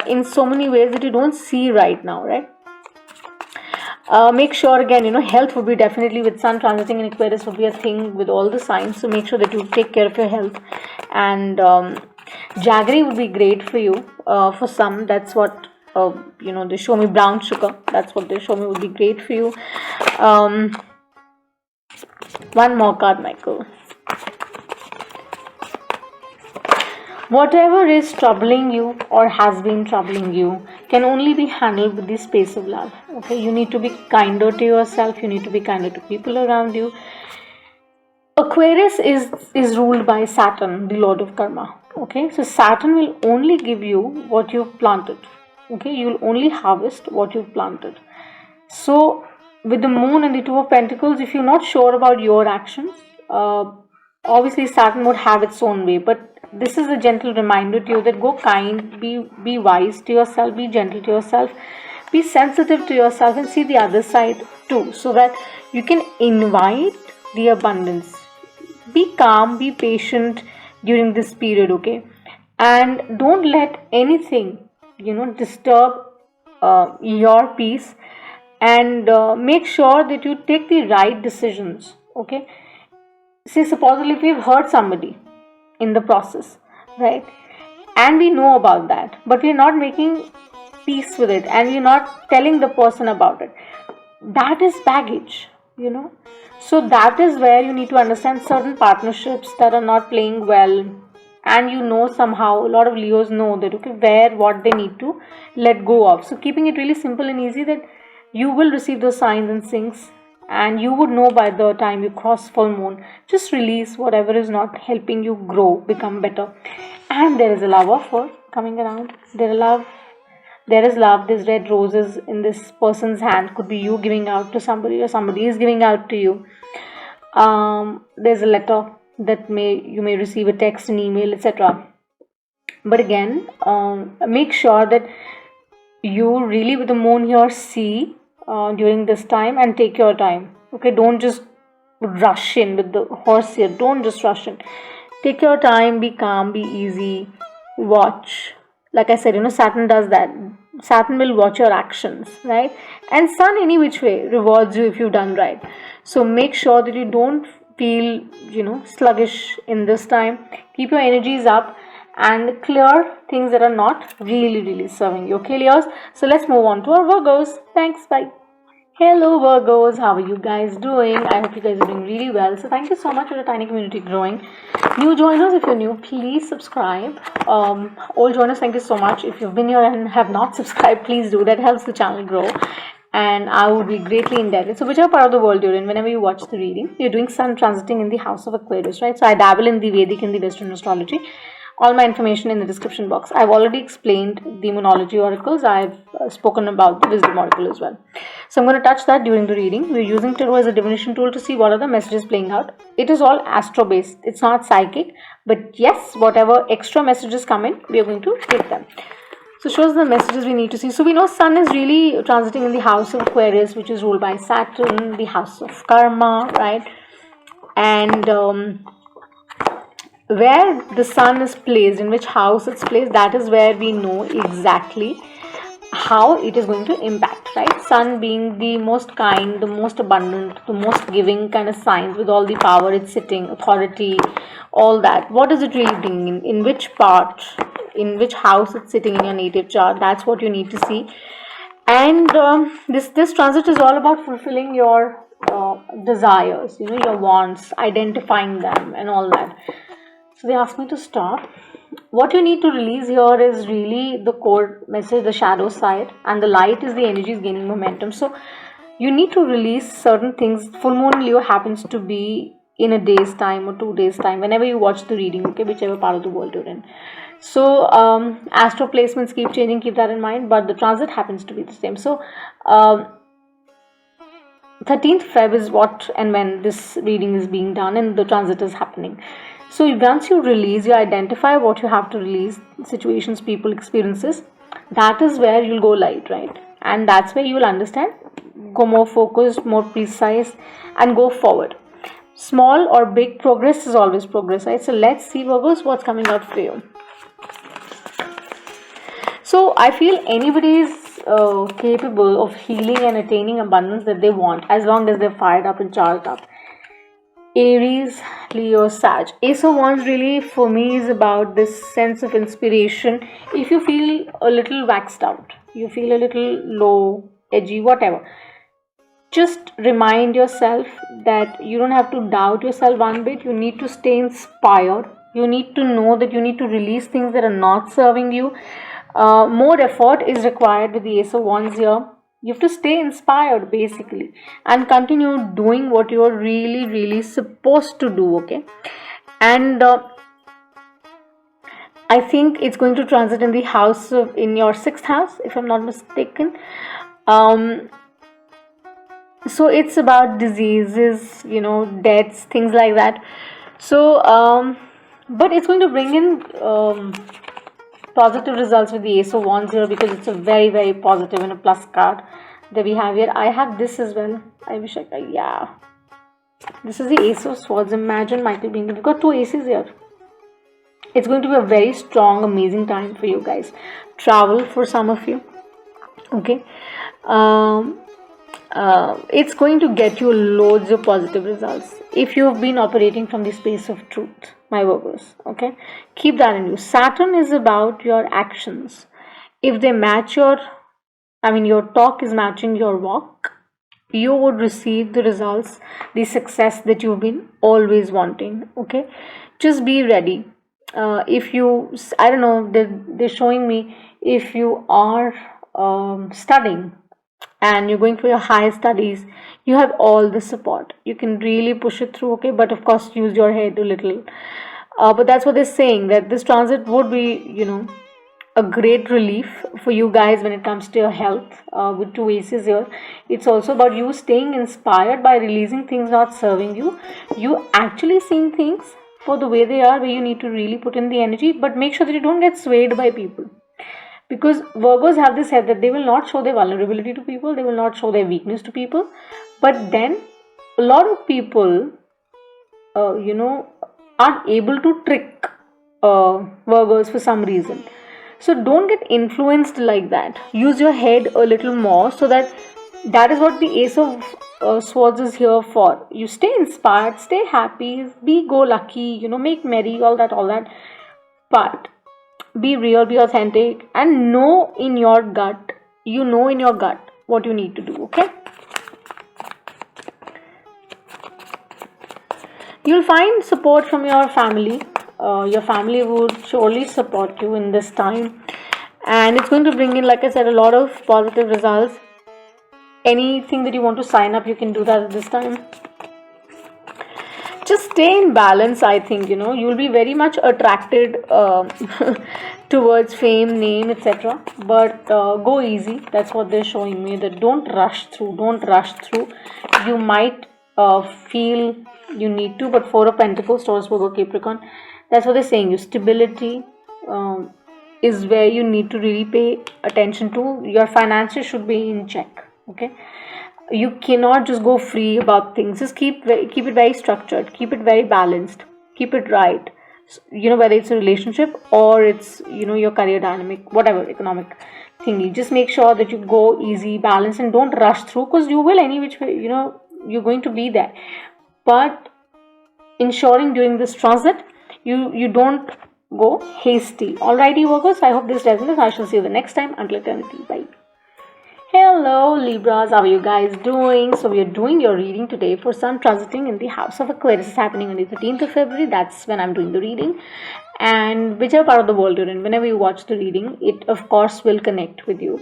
in so many ways that you don't see right now, right? Make sure again, health would be definitely, with Sun transiting in Aquarius, would be a thing with all the signs. So make sure that you take care of your health. And jaggery would be great for you. For some, that's what they show me. Brown sugar, that's what they show me would be great for you. One more card, Michael. Whatever is troubling you or has been troubling you can only be handled with the space of love. Okay, you need to be kinder to yourself. You need to be kinder to people around you. Aquarius is ruled by Saturn, the Lord of Karma. Okay, so Saturn will only give you what you've planted. Okay, you will only harvest what you've planted. So with the Moon and the 2 of Pentacles, if you're not sure about your actions, obviously Saturn would have its own way, but this is a gentle reminder to you that go kind, be wise to yourself, be gentle to yourself, be sensitive to yourself, and see the other side too, so that you can invite the abundance. Be calm, be patient during this period, okay? And don't let anything, disturb your peace, and make sure that you take the right decisions, okay? Say, supposedly if we've hurt somebody in the process, right, and we know about that, but we're not making peace with it, and we're not telling the person about it, that is baggage, so that is where you need to understand certain partnerships that are not playing well, and somehow a lot of Leos know that, okay, what they need to let go of. So keeping it really simple and easy, that you will receive those signs and sinks, and you would know by the time you cross full moon. Just release whatever is not helping you grow, become better. And there is a love offer coming around. There is love. There's red roses in this person's hand. Could be you giving out to somebody, or somebody is giving out to you. There's a letter that you may receive, a text, an email, etc. But again, make sure that you really, with the moon here, see during this time and take your time. Okay, don't just rush in with the horse here. Don't just rush in. Take your time, be calm, be easy, watch. Like I said, Saturn does that. Saturn will watch your actions, right? And Sun, any which way, rewards you if you've done right. So make sure that you don't feel, sluggish in this time. Keep your energies up and clear things that are not really, really serving you. Okay, Leos? So let's move on to our Virgos. Thanks, bye. Hello Virgos, how are you guys doing? I hope you guys are doing really well. So thank you so much for the tiny community growing. New joiners, if you're new, please subscribe. Old joiners, thank you so much. If you've been here and have not subscribed, please do. That helps the channel grow. And I would be greatly indebted. So whichever part of the world you're in, whenever you watch the reading, you're doing Sun transiting in the house of Aquarius, right? So I dabble in the Vedic and the Western astrology. All my information in the description box. I've already explained the Moonology oracles. I've spoken about the Wisdom oracle as well. So I'm going to touch that during the reading. We're using tarot as a divination tool to see what are the messages playing out. It is all astro based. It's not psychic. But yes, whatever extra messages come in, we are going to take them. So shows the messages we need to see. So we know Sun is really transiting in the house of Aquarius, which is ruled by Saturn, the house of karma, right? And where the Sun is placed, in which house it's placed, that is where we know exactly how it is going to impact, right? Sun being the most kind, the most abundant, the most giving kind of signs, with all the power it's sitting, authority, all that. What is it really bringing in which part, in which house it's sitting in your native chart? That's what you need to see. And this transit is all about fulfilling your desires, your wants, identifying them and all that. So they asked me to stop. What you need to release here is really the core message, the shadow side, and the light is the energy is gaining momentum. So you need to release certain things. Full moon Leo happens to be in a day's time or 2 days time, whenever you watch the reading, okay, whichever part of the world you're in. So astro placements keep changing, keep that in mind, but the transit happens to be the same. So 13th Feb is what and when this reading is being done and the transit is happening. So once you release, you identify what you have to release, situations, people, experiences, that is where you'll go light, right? And that's where you will understand, go more focused, more precise, and go forward. Small or big progress is always progress, right? So let's see, Virgos, what's coming up for you. So I feel anybody is capable of healing and attaining abundance that they want, as long as they're fired up and charged up. Aries, Leo, Sag. Ace of Wands really for me is about this sense of inspiration. If you feel a little waxed out, you feel a little low, edgy, whatever, just remind yourself that you don't have to doubt yourself one bit. You need to stay inspired. You need to know that you need to release things that are not serving you. More effort is required with the Ace of Wands here. You have to stay inspired basically and continue doing what you are really, really supposed to do, okay? And I think it's going to transit in the house of, in your 6th house, if I'm not mistaken. So it's about diseases, deaths, things like that. So, but it's going to bring in positive results with the Ace of Wands here, because it's a very, very positive and a plus card that we have here. I have this as well. I wish I could, yeah. This is the Ace of Swords. Imagine Michael being, we've got 2 aces here. It's going to be a very strong, amazing time for you guys. Travel for some of you, okay? It's going to get you loads of positive results if you've been operating from the space of truth, my Virgos, okay? Keep that in you. Saturn is about your actions. If they match your talk is matching your walk, you would receive the results, the success that you've been always wanting, okay? Just be ready. If you, I don't know, they're showing me, if you are studying, and you're going for your higher studies, you have all the support. You can really push it through, okay? But of course, use your head a little. But that's what they're saying, that this transit would be, a great relief for you guys when it comes to your health. With two aces here, it's also about you staying inspired by releasing things not serving you. You actually seeing things for the way they are, where you need to really put in the energy, but make sure that you don't get swayed by people. Because Virgos have this head that they will not show their vulnerability to people, they will not show their weakness to people. But then a lot of people, are able to trick Virgos for some reason. So don't get influenced like that. Use your head a little more, so that is what the Ace of Swords is here for. You stay inspired, stay happy, be go lucky, make merry, all that. But be real, be authentic, and know in your gut what you need to do, okay? You'll find support from your family. Your family would surely support you in this time, and it's going to bring in, like I said, a lot of positive results. Anything that you want to sign up, you can do that at this time. Just stay in balance. I think you'll be very much attracted towards fame, name, etc. But go easy. That's what they're showing me, that don't rush through. You might feel you need to, but Four of Pentacles, Taurus, Virgo, Capricorn, that's what they're saying. Your stability is where you need to really pay attention to. Your finances should be in check, okay? You cannot just go free about things. Just keep it very structured, keep it very balanced, keep it right. Whether it's a relationship or it's your career dynamic, whatever economic thingy, just make sure that you go easy, balance, and don't rush through, because you will any which way, you're going to be there. But ensuring during this transit, you don't go hasty. Alrighty, Virgos, I hope this resonates. I shall see you the next time. Until eternity, bye. Hello Libras, how are you guys doing? So we are doing your reading today for Sun transiting in the house of Aquarius. It's happening on the 13th of February. That's when I'm doing the reading. And whichever part of the world you're in, whenever you watch the reading, it of course will connect with you.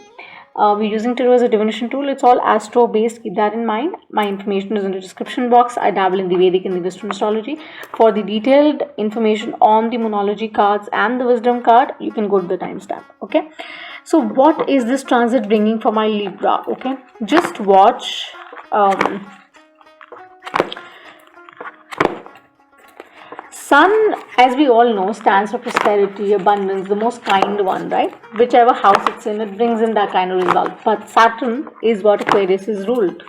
We're using tarot as a divination tool. It's all astro based. Keep that in mind. My information is in the description box. I dabble in the Vedic and the Western astrology. For the detailed information on the Moonology cards and the Wisdom card, you can go to the timestamp. Okay. So what is this transit bringing for my Libra? Okay. Just watch. Sun, as we all know, stands for prosperity, abundance, the most kind one, right? Whichever house it's in, it brings in that kind of result. But Saturn is what Aquarius is ruled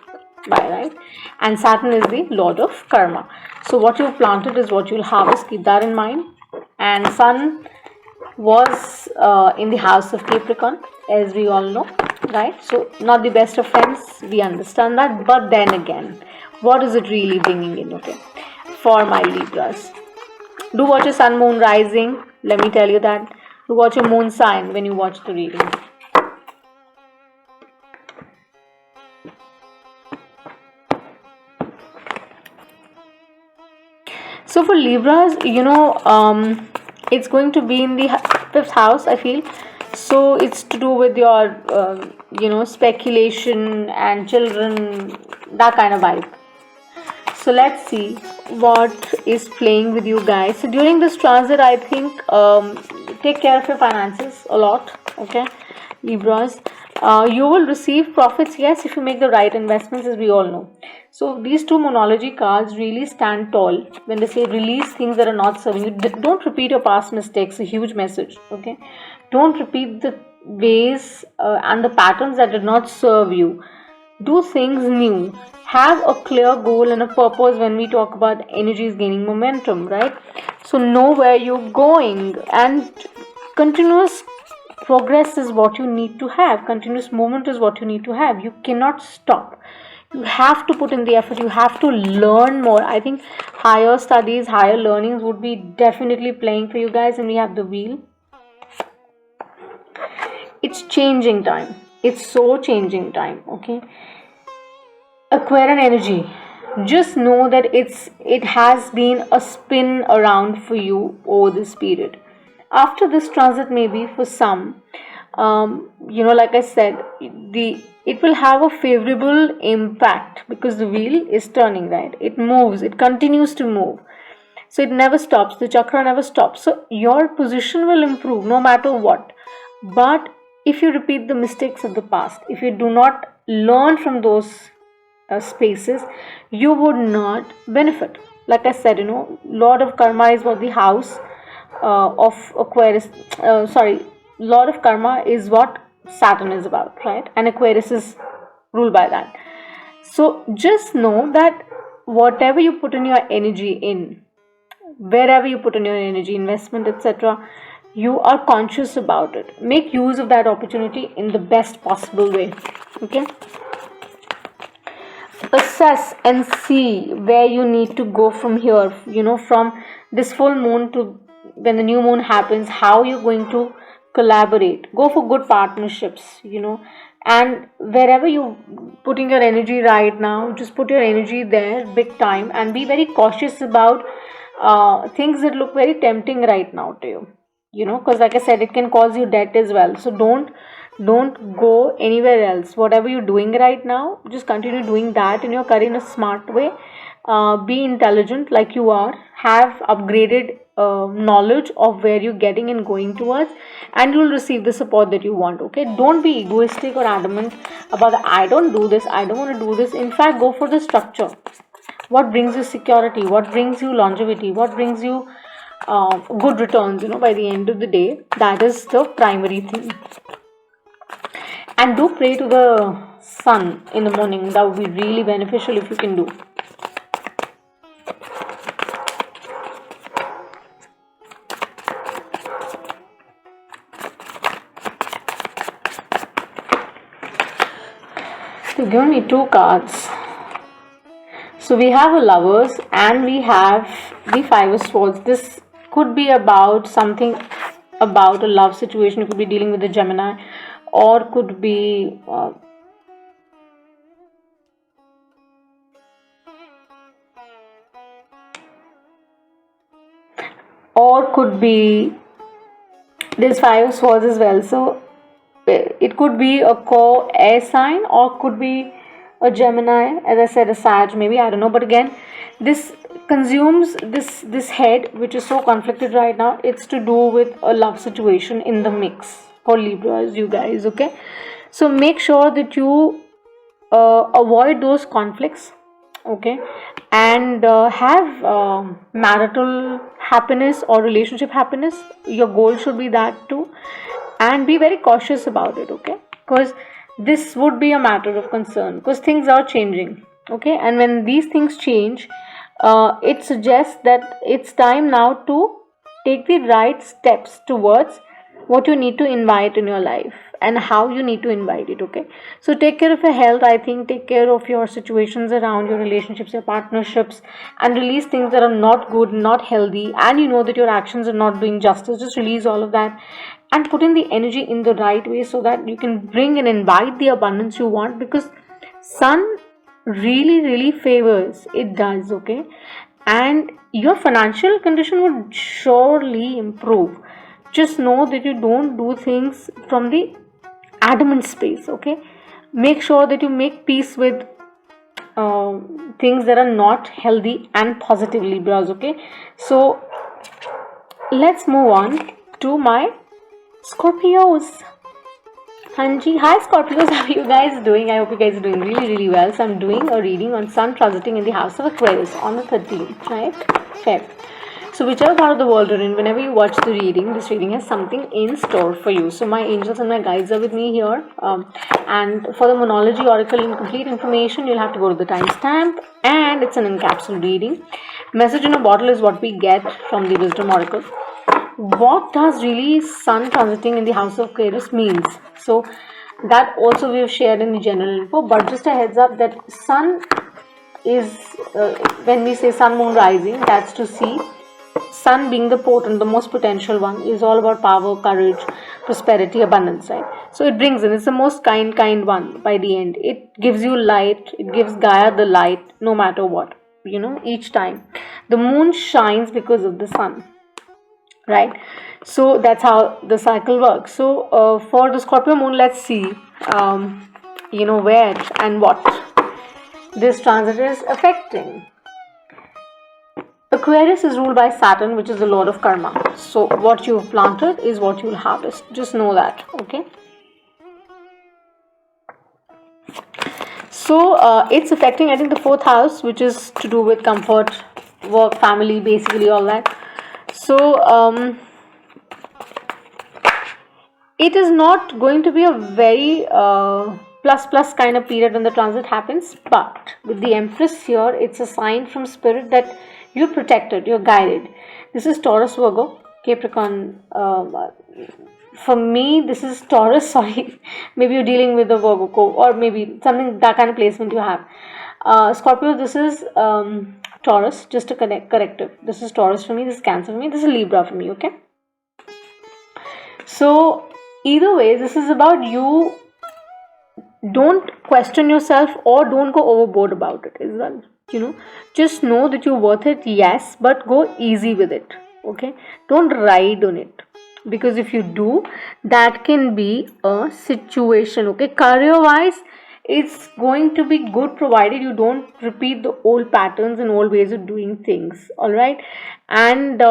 by, right? And Saturn is the lord of karma. So what you've planted is what you'll harvest. Keep that in mind. And Sun was in the house of Capricorn, as we all know, right? So not the best of friends, we understand that. But then again, what is it really bringing in, okay, for my Libras? Do watch your sun, moon, rising. Let me tell you that. Do watch your moon sign when you watch the reading. So for Libras, it's going to be in the 5th house, I feel. So it's to do with your, speculation and children, that kind of vibe. So let's see what is playing with you guys. So during this transit, I think take care of your finances a lot, okay, Libras. You will receive profits, yes, if you make the right investments, as we all know. So these two Moonology cards really stand tall when they say release things that are not serving you. Don't repeat your past mistakes. A huge message, okay? Don't repeat the ways and the patterns that did not serve you. Do things new. Have a clear goal and a purpose when we talk about energies gaining momentum, right? So know where you're going, and continuous progress is what you need to have. Continuous movement is what you need to have. You cannot stop. You have to put in the effort. You have to learn more. I think higher studies, higher learnings would be definitely playing for you guys. And we have the wheel. It's changing time. It's so changing time, okay? Aquarian energy, just know that it has been a spin around for you over this period. After this transit, maybe for some, Like I said, it will have a favorable impact because the wheel is turning, right? It moves, it continues to move. So it never stops, the chakra never stops. So your position will improve no matter what. But if you repeat the mistakes of the past, if you do not learn from those spaces, you would not benefit. Like I said, Lord of Karma is what the house of Aquarius, Lord of Karma is what Saturn is about, right? And Aquarius is ruled by that. So just know that whatever you put in your energy in, wherever you put in your energy, investment, etc., you are conscious about it. Make use of that opportunity in the best possible way. Okay? Assess and see where you need to go from here, from this full moon to when the new moon happens, how you're going to collaborate. Go for good partnerships, and wherever you putting your energy right now, just put your energy there big time, and be very cautious about things that look very tempting right now to you, because like I said, it can cause you debt as well. So don't go anywhere else. Whatever you're doing right now, just continue doing that in your career in a smart way. Be intelligent like you are, have upgraded knowledge of where you're getting and going towards, and you'll receive the support that you want. Okay, don't be egoistic or adamant about I don't do this, I don't want to do this. In fact, go for the structure. What brings you security, what brings you longevity, what brings you good returns, by the end of the day. That is the primary thing. And do pray to the sun in the morning. That would be really beneficial if you can do. So give me 2 cards. So we have a Lovers and we have the 5 of Swords. This could be about something about a love situation. You could be dealing with a Gemini, or could be there's 5 of Swords as well. So it could be a co-air sign, or could be a Gemini, as I said, a Sag, maybe, I don't know. But again, this consumes this head, which is so conflicted right now. It's to do with a love situation in the mix for Libras, you guys. Okay, so make sure that you avoid those conflicts. Okay, and have marital happiness or relationship happiness. Your goal should be that too, and be very cautious about it. Okay, because this would be a matter of concern, because things are changing. Okay, and when these things change, it suggests that it's time now to take the right steps towards what you need to invite in your life and how you need to invite it. Okay, so take care of your health. I think take care of your situations around your relationships, your partnerships, and release things that are not good, not healthy, and you know that your actions are not doing justice. Just release all of that and put in the energy in the right way, so that you can bring and invite the abundance you want, because sun really favors it, does. Okay, and your financial condition would surely improve. Just know that you don't do things from the adamant space. Okay, make sure that you make peace with things that are not healthy and positive, Libras. Okay, so let's move on to my Scorpios. Hanji, hi Scorpios, how are you guys doing? I hope you guys are doing really well. So I'm doing a reading on Sun transiting in the house of Aquarius on the 13th, right? Feb. So whichever part of the world you're in, whenever you watch the reading, this reading has something in store for you. So my angels and my guides are with me here. And for the Moonology Oracle and complete information, you'll have to go to the timestamp, and it's an encapsulated reading. Message in a bottle is what we get from the Wisdom Oracle. What does really Sun transiting in the house of Aquarius means? So that also we've shared in the general info, but just a heads up that Sun is, when we say Sun Moon rising, that's to see Sun being the potent, the most potential one, is all about power, courage, prosperity, abundance, right? So it brings in, it's the most kind one by the end. It gives you light, it gives Gaia the light no matter what, each time. The moon shines because of the sun. right? So that's how the cycle works. So for the Scorpio moon, let's see where and what this transit is affecting. Aquarius is ruled by Saturn, which is the lord of karma. So what you've planted is what you'll harvest. Just know that, okay? So it's affecting, I think, the 4th house, which is to do with comfort, work, family, basically all that. So it is not going to be a very plus kind of period when the transit happens, but with the Empress here, it's a sign from spirit that you're protected, you're guided. This is Taurus, Virgo, Capricorn. For me, this is Taurus, sorry. Maybe you're dealing with a Virgo, or maybe something, that kind of placement you have. Scorpio, this is Taurus, just a corrective. This is Taurus for me, this is Cancer for me, this is Libra for me, okay? So, either way, this is about you. Don't question yourself or don't go overboard about it as well. Just know that you're worth it, yes, but go easy with it, okay? Don't ride on it, because if you do, that can be a situation, okay? Career wise, it's going to be good provided you don't repeat the old patterns and old ways of doing things, all right? And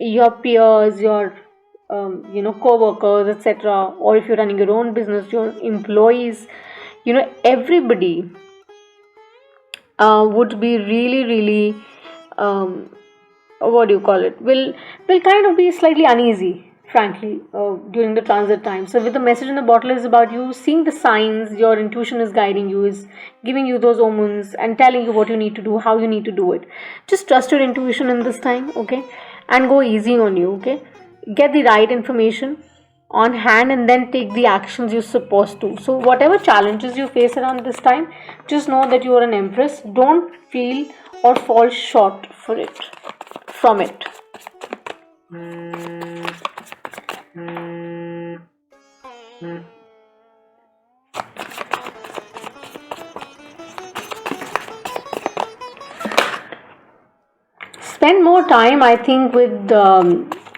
your peers, your co-workers, etc., or if you're running your own business, your employees, everybody would be really what do you call it, will kind of be slightly uneasy, frankly, during the transit time. So with the message in the bottle is about you seeing the signs, your intuition is guiding you, is giving you those omens and telling you what you need to do, how you need to do it. Just trust your intuition in this time, okay? And go easy on you, okay? Get the right information on hand and then take the actions you're supposed to. So whatever challenges you face around this time, just know that you are an Empress. Don't feel or fall short from it. Spend more time, I think, with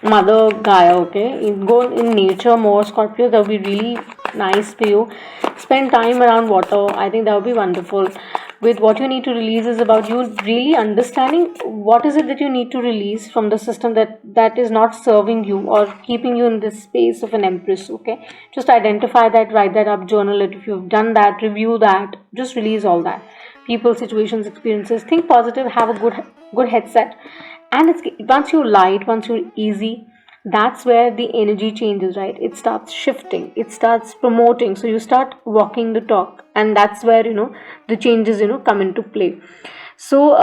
Mother Gaia, okay? Go in nature more, Scorpio. That would be really nice for you. Spend time around water. I think that would be wonderful. With what you need to release is about you really understanding what is it that you need to release from the system that is not serving you or keeping you in this space of an Empress, okay? Just identify that, write that up, journal it. If you've done that, review that. Just release all that. People, situations, experiences. Think positive. Have a good headset. And once you're light, once you're easy, that's where the energy changes, right? It starts shifting, it starts promoting. So you start walking the talk, and that's where the changes come into play. So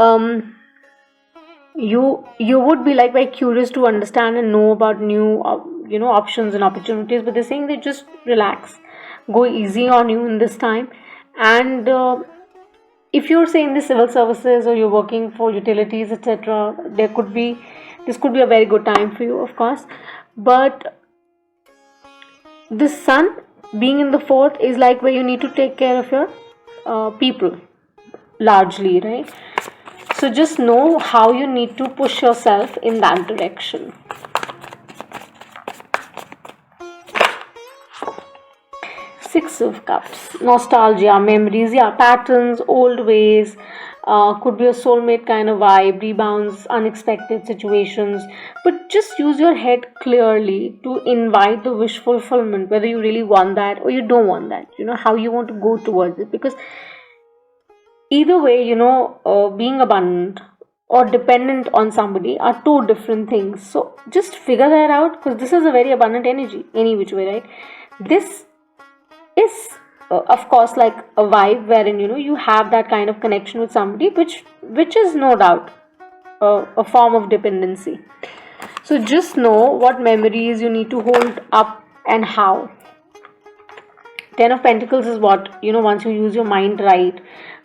you would be like very curious to understand and know about new options and opportunities. But they're saying that just relax, go easy on you in this time. And if you're saying the civil services or you're working for utilities, etc., this could be a very good time for you, of course. But the sun being in the 4th is like where you need to take care of your people largely, right? So just know how you need to push yourself in that direction. Six of Cups, nostalgia, memories, patterns, old ways, could be a soulmate kind of vibe, rebounds, unexpected situations. But just use your head clearly to invite the wish fulfillment, whether you really want that or you don't want that, how you want to go towards it. Because either way, being abundant or dependent on somebody are two different things. So just figure that out, because this is a very abundant energy, any which way, right? This is of course like a vibe wherein you have that kind of connection with somebody, which is no doubt a form of dependency. So just know what memories you need to hold up and how. 10 of Pentacles is what, once you use your mind right,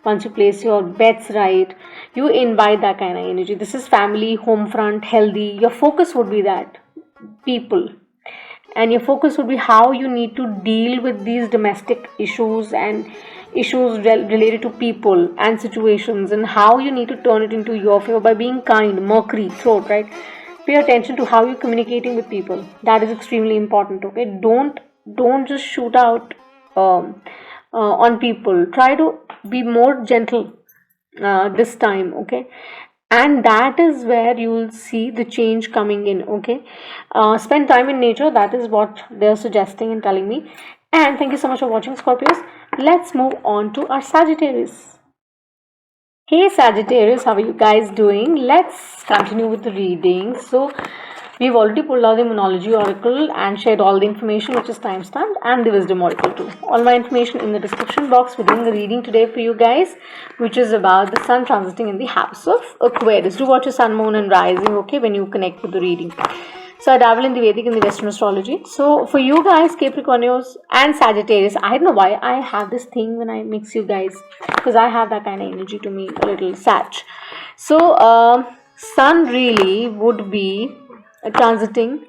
once you place your bets right, you invite that kind of energy. This is family, home front, healthy. Your focus would be that, people. And your focus would be how you need to deal with these domestic issues and issues related to people and situations, and how you need to turn it into your favor by being kind. Mercury, throat, right? Pay attention to how you're communicating with people. That is extremely important. Okay, don't just shoot out on people. Try to be more gentle this time. Okay, and that is where you will see the change coming in. Okay, spend time in nature. That is what they're suggesting and telling me. And thank you so much for watching, Scorpios. Let's move on to our Sagittarius. Hey Sagittarius, how are you guys doing? Let's continue with the reading. So we've already pulled out the Moonology Oracle and shared all the information which is timestamped, and the Wisdom Oracle too. All my information in the description box. We're doing a reading today for you guys, which is about the Sun transiting in the house of Aquarius. Do watch your Sun, Moon and Rising, okay, when you connect with the reading. So I dabble in the Vedic and the Western astrology. So for you guys, Capricornios and Sagittarius, I don't know why I have this thing when I mix you guys, because I have that kind of energy to me, a little Sag. So Sun really would be transiting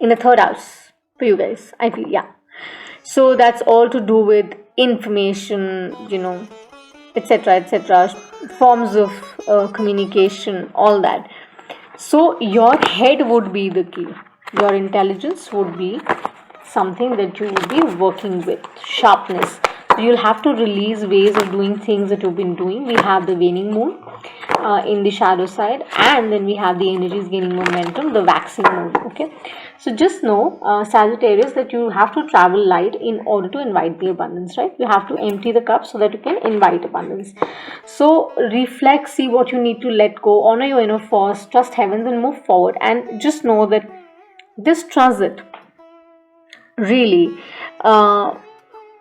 in the third house for you guys, I feel. Yeah, so that's all to do with information, etc, etc, forms of communication, all that. So your head would be the key. Your intelligence would be something that you would be working with. Sharpness. So you'll have to release ways of doing things that you've been doing. We have the waning moon in the shadow side, and then we have the energies gaining momentum, the waxing moon. Okay, so just know, Sagittarius, that you have to travel light in order to invite the abundance, right? You have to empty the cup so that you can invite abundance. So reflect, see what you need to let go, honor your inner force, trust heavens and move forward. And just know that this transit really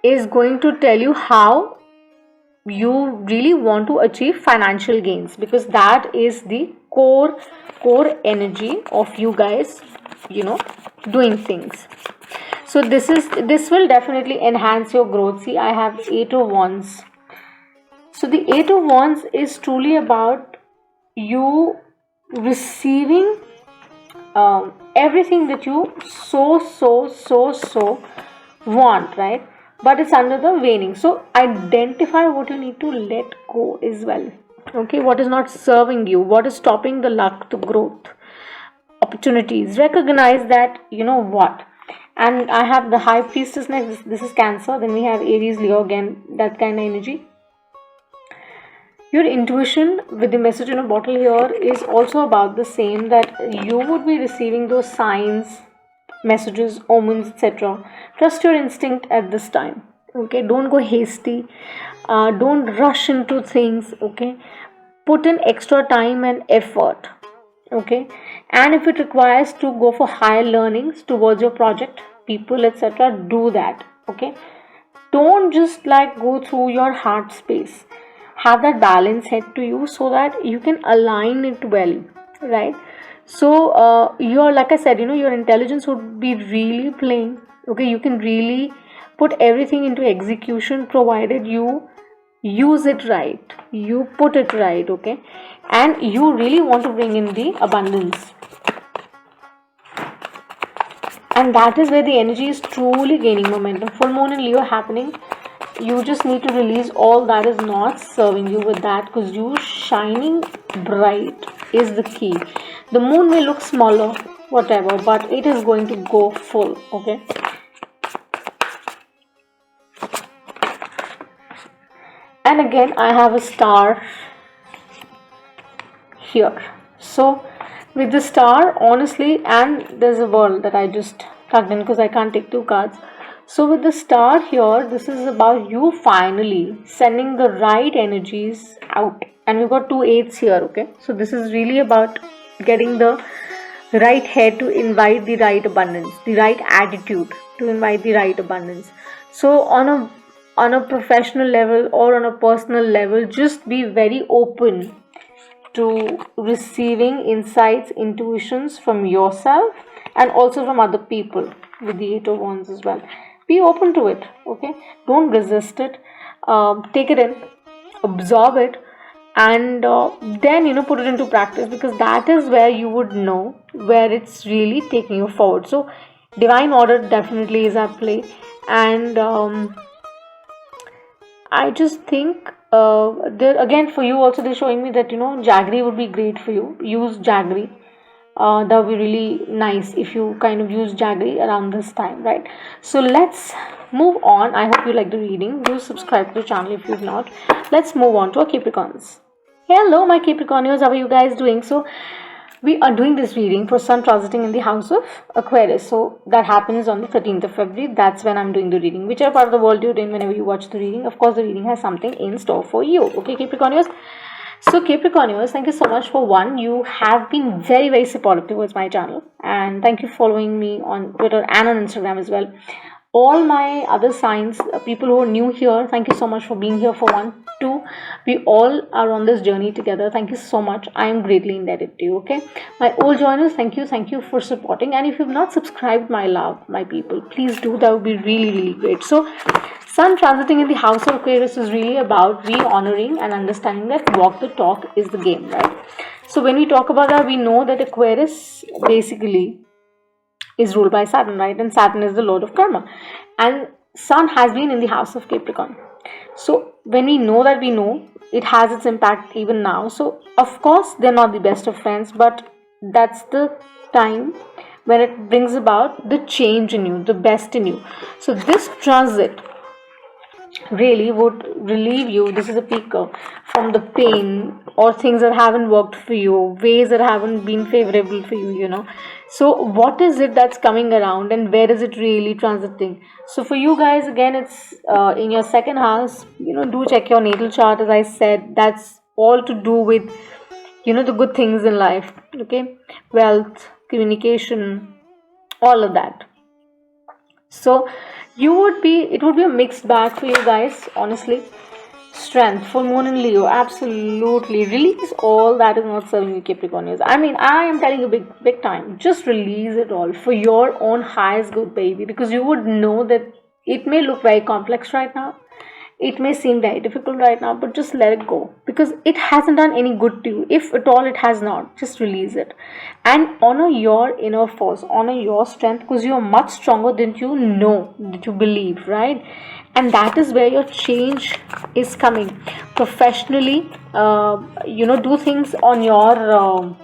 is going to tell you how you really want to achieve financial gains, because that is the core energy of you guys, doing things. So this will definitely enhance your growth. See, I have 8 of Wands. So the 8 of Wands is truly about you receiving everything that you so want, right? But it's under the waning. So identify what you need to let go as well. Okay, what is not serving you, what is stopping the luck, the growth, opportunities. Recognize that, what. And I have the High Priestess next. This is Cancer. Then we have Aries, Leo, again, that kind of energy. Your intuition with the message in a bottle here is also about the same, that you would be receiving those signs, messages, omens, etc. Trust your instinct at this time. Okay, don't go hasty, don't rush into things. Okay, put in extra time and effort. Okay, and if it requires to go for higher learnings towards your project, people, etc., do that. Okay, don't just go through your heart space. Have that balance head to you so that you can align it well, right? So your, like I said, your intelligence would be really playing. Okay, you can really put everything into execution, provided you use it right, you put it right. Okay, and you really want to bring in the abundance, and that is where the energy is truly gaining momentum. Full moon in Leo happening. You just need to release all that is not serving you with that, because you shining bright is the key. The moon may look smaller, whatever, but it is going to go full. Okay, and again I have a star here. So with the star, honestly, and there's a world that I just tucked in because I can't take 2 cards. So with the star here, this is about you finally sending the right energies out. And we've got 2 8s here, okay? So this is really about getting the right head to invite the right abundance, the right attitude to invite the right abundance. So on a professional level or on a personal level, just be very open to receiving insights, intuitions from yourself and also from other people with the 8 of Wands as well. Be open to it, okay? Don't resist it. Take it in, absorb it, and then put it into practice, because that is where you would know where it's really taking you forward. So divine order definitely is at play, and I just think there again for you also they're showing me that jaggery would be great for you. Use jaggery. That would be really nice if you kind of use jaggery around this time, right? So let's move on. I hope you like the reading. Do subscribe to the channel if you've not. Let's move on to our Capricorns. Hello, my Capricornians. How are you guys doing? So we are doing this reading for Sun transiting in the house of Aquarius. So that happens on the 13th of February. That's when I'm doing the reading. Whichever part of the world you're in, whenever you watch the reading, of course, the reading has something in store for you. Okay, Capricornians? So Capricornians, thank you so much for one. You have been very, very supportive towards my channel. And thank you for following me on Twitter and on Instagram as well. All my other signs, people who are new here, thank you so much for being here for one. Two, we all are on this journey together. Thank you so much. I am greatly indebted to you, okay? My old joiners, thank you for supporting. And if you've not subscribed, my love, my people, please do. That would be really, really great. So, Sun transiting in the house of Aquarius is really about re-honoring and understanding that walk the talk is the game, right? So, when we talk about that, we know that Aquarius basically is ruled by Saturn, right? And Saturn is the lord of karma. And Sun has been in the house of Capricorn. So when we know that, we know it has its impact even now. So of course they're not the best of friends, but that's the time when it brings about the change in you, the best in you. So this transit really would relieve you, this is a peaker, from the pain or things that haven't worked for you, ways that haven't been favorable for you. So what is it that's coming around and where is it really transiting? So for you guys, again, it's in your second house. Do check your natal chart. As I said, that's all to do with the good things in life, okay? Wealth, communication, all of that. So it would be a mixed bag for you guys, honestly. Strength, full moon in Leo, absolutely. Release all that is not serving you, Capricornians. I mean, I am telling you big time. Just release it all for your own highest good, baby. Because you would know that it may look very complex right now. It may seem very difficult right now, but just let it go. Because it hasn't done any good to you. If at all it has not, just release it. And honor your inner force. Honor your strength. Because you are much stronger than you know, that you believe, right? And that is where your change is coming. Professionally, do things on your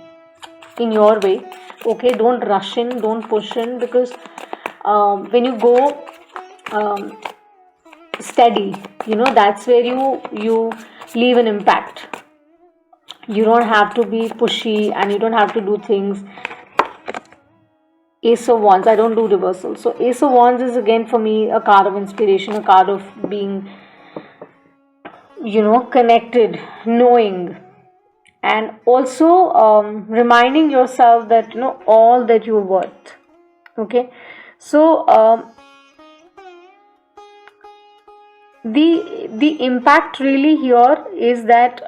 in your way. Okay, don't rush in, don't push in, because when you go steady, that's where you leave an impact. You don't have to be pushy and you don't have to do things. Ace of Wands, I don't do reversal. So Ace of Wands is again for me a card of inspiration, a card of being, connected, knowing, and also reminding yourself that all that you're worth. Okay, so the impact really here is that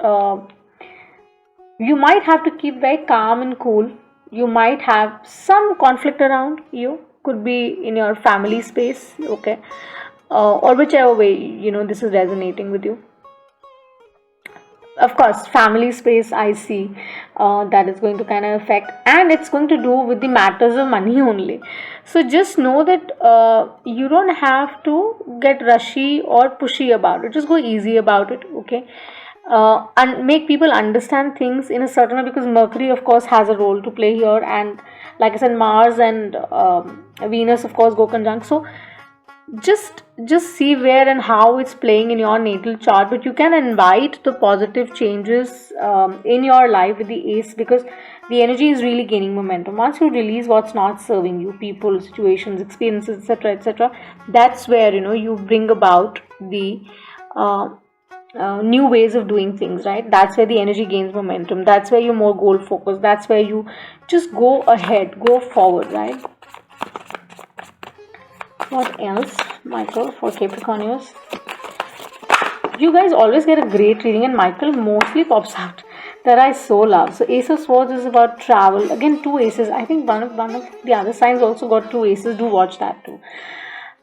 you might have to keep very calm and cool. You might have some conflict around you, could be in your family space, okay, or whichever way this is resonating with you. Of course, family space, I see that is going to kind of affect, and it's going to do with the matters of money only. So just know that you don't have to get rushy or pushy about it. Just go easy about it, okay? And make people understand things in a certain way, because Mercury, of course, has a role to play here, and like I said, Mars and Venus, of course, go conjunct. So just see where and how it's playing in your natal chart, but you can invite the positive changes in your life with the ace, because the energy is really gaining momentum. Once you release what's not serving you, people, situations, experiences, etc., that's where you bring about the new ways of doing things, right? That's where the energy gains momentum. That's where you're more goal focused. That's where you just go ahead, go forward, right? What else, Michael, for Capricornians? You guys always get a great reading, and Michael mostly pops out, that I so love. So Ace of Swords is about travel. Again, two aces. I think one of the other signs also got two aces. Do watch that too.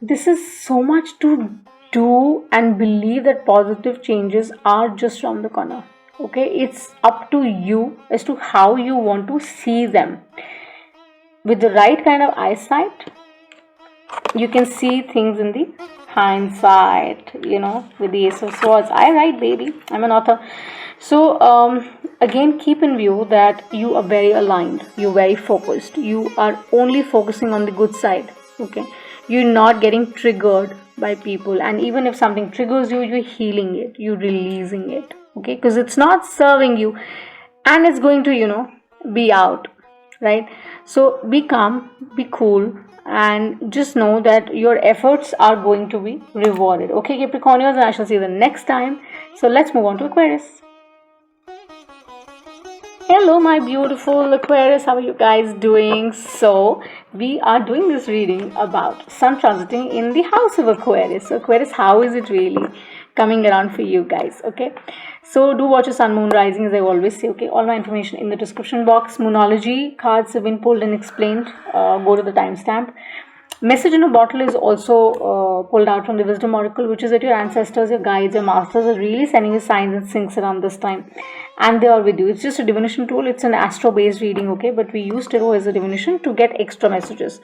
This is so much to do and believe that positive changes are just around the corner. Okay, it's up to you as to how you want to see them. With the right kind of eyesight, you can see things in the hindsight, with the Ace of Swords. I write, baby. I'm an author. So again, keep in view that you are very aligned, you're very focused, you are only focusing on the good side. Okay, you're not getting triggered by people, and even if something triggers you, you're healing it, you're releasing it. Okay, because it's not serving you, and it's going to be out, right? So be calm, be cool, and just know that your efforts are going to be rewarded. Okay, Capricornians, and I shall see you the next time. So let's move on to Aquarius. Hello my beautiful Aquarius, how are you guys doing? So we are doing this reading about Sun transiting in the house of Aquarius. So Aquarius, how is it really coming around for you guys? Okay, so do watch your Sun, Moon, Rising, as I always say. Okay, all my information in the description box. Moonology cards have been pulled and explained. Go to the timestamp. Message in a bottle is also pulled out from the Wisdom Oracle, which is that your ancestors, your guides, your masters are really sending you signs and syncs around this time, and they are with you. It's just a divination tool. It's an astro-based reading, okay? But we use tarot as a divination to get extra messages.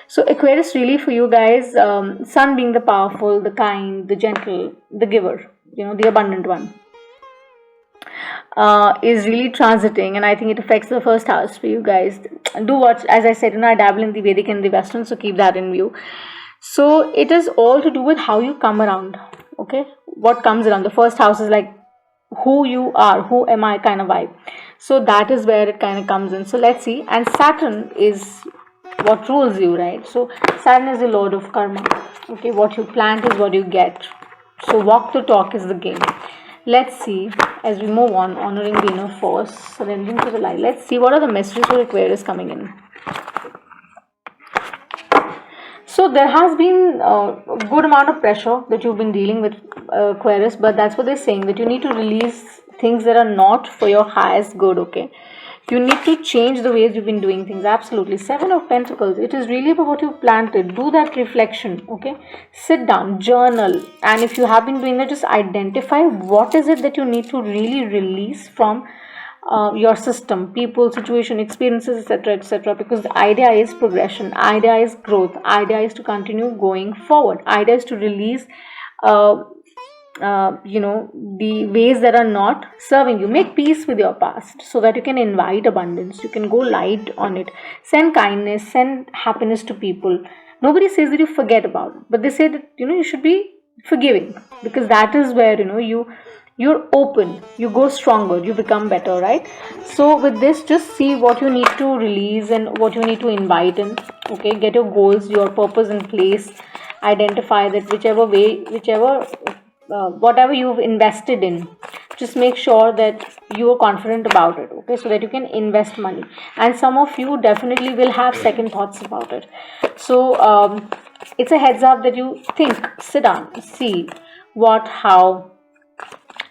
So Aquarius, really for you guys, Sun being the powerful, the kind, the gentle, the giver, the abundant one, is really transiting, and I think it affects the first house for you guys. Do watch, as I said, I dabble in the Vedic and the Western, so keep that in view. So it is all to do with how you come around. Okay, what comes around. The first house is like who you are, who am I kind of vibe. So that is where it kind of comes in. So let's see. And Saturn is what rules you, right? So Saturn is the lord of karma. Okay, what you plant is what you get. So walk the talk is the game. Let's see, as we move on, honoring the inner force, surrendering to the light. Let's see what are the messages for Aquarius coming in. So there has been a good amount of pressure that you've been dealing with, Aquarius, but that's what they're saying, that you need to release things that are not for your highest good, okay? You need to change the ways you've been doing things. Absolutely. 7 of Pentacles. It is really about what you planted. Do that reflection. Okay. Sit down. Journal. And if you have been doing that, just identify what is it that you need to really release from your system, people, situation, experiences, etc., etc. Because the idea is progression. Idea is growth. Idea is to continue going forward. Idea is to release the ways that are not serving you. Make peace with your past so that you can invite abundance. You can go light on it. Send kindness, send happiness to people. Nobody says that you forget about it, but they say that you should be forgiving, because that is where you're open, you go stronger, you become better, right? So with this, just see what you need to release and what you need to invite in. Okay, get your goals, your purpose in place. Identify that whatever you've invested in, just make sure that you are confident about it, okay, so that you can invest money. And some of you definitely will have second thoughts about it. So it's a heads up that you think, sit down, see what, how,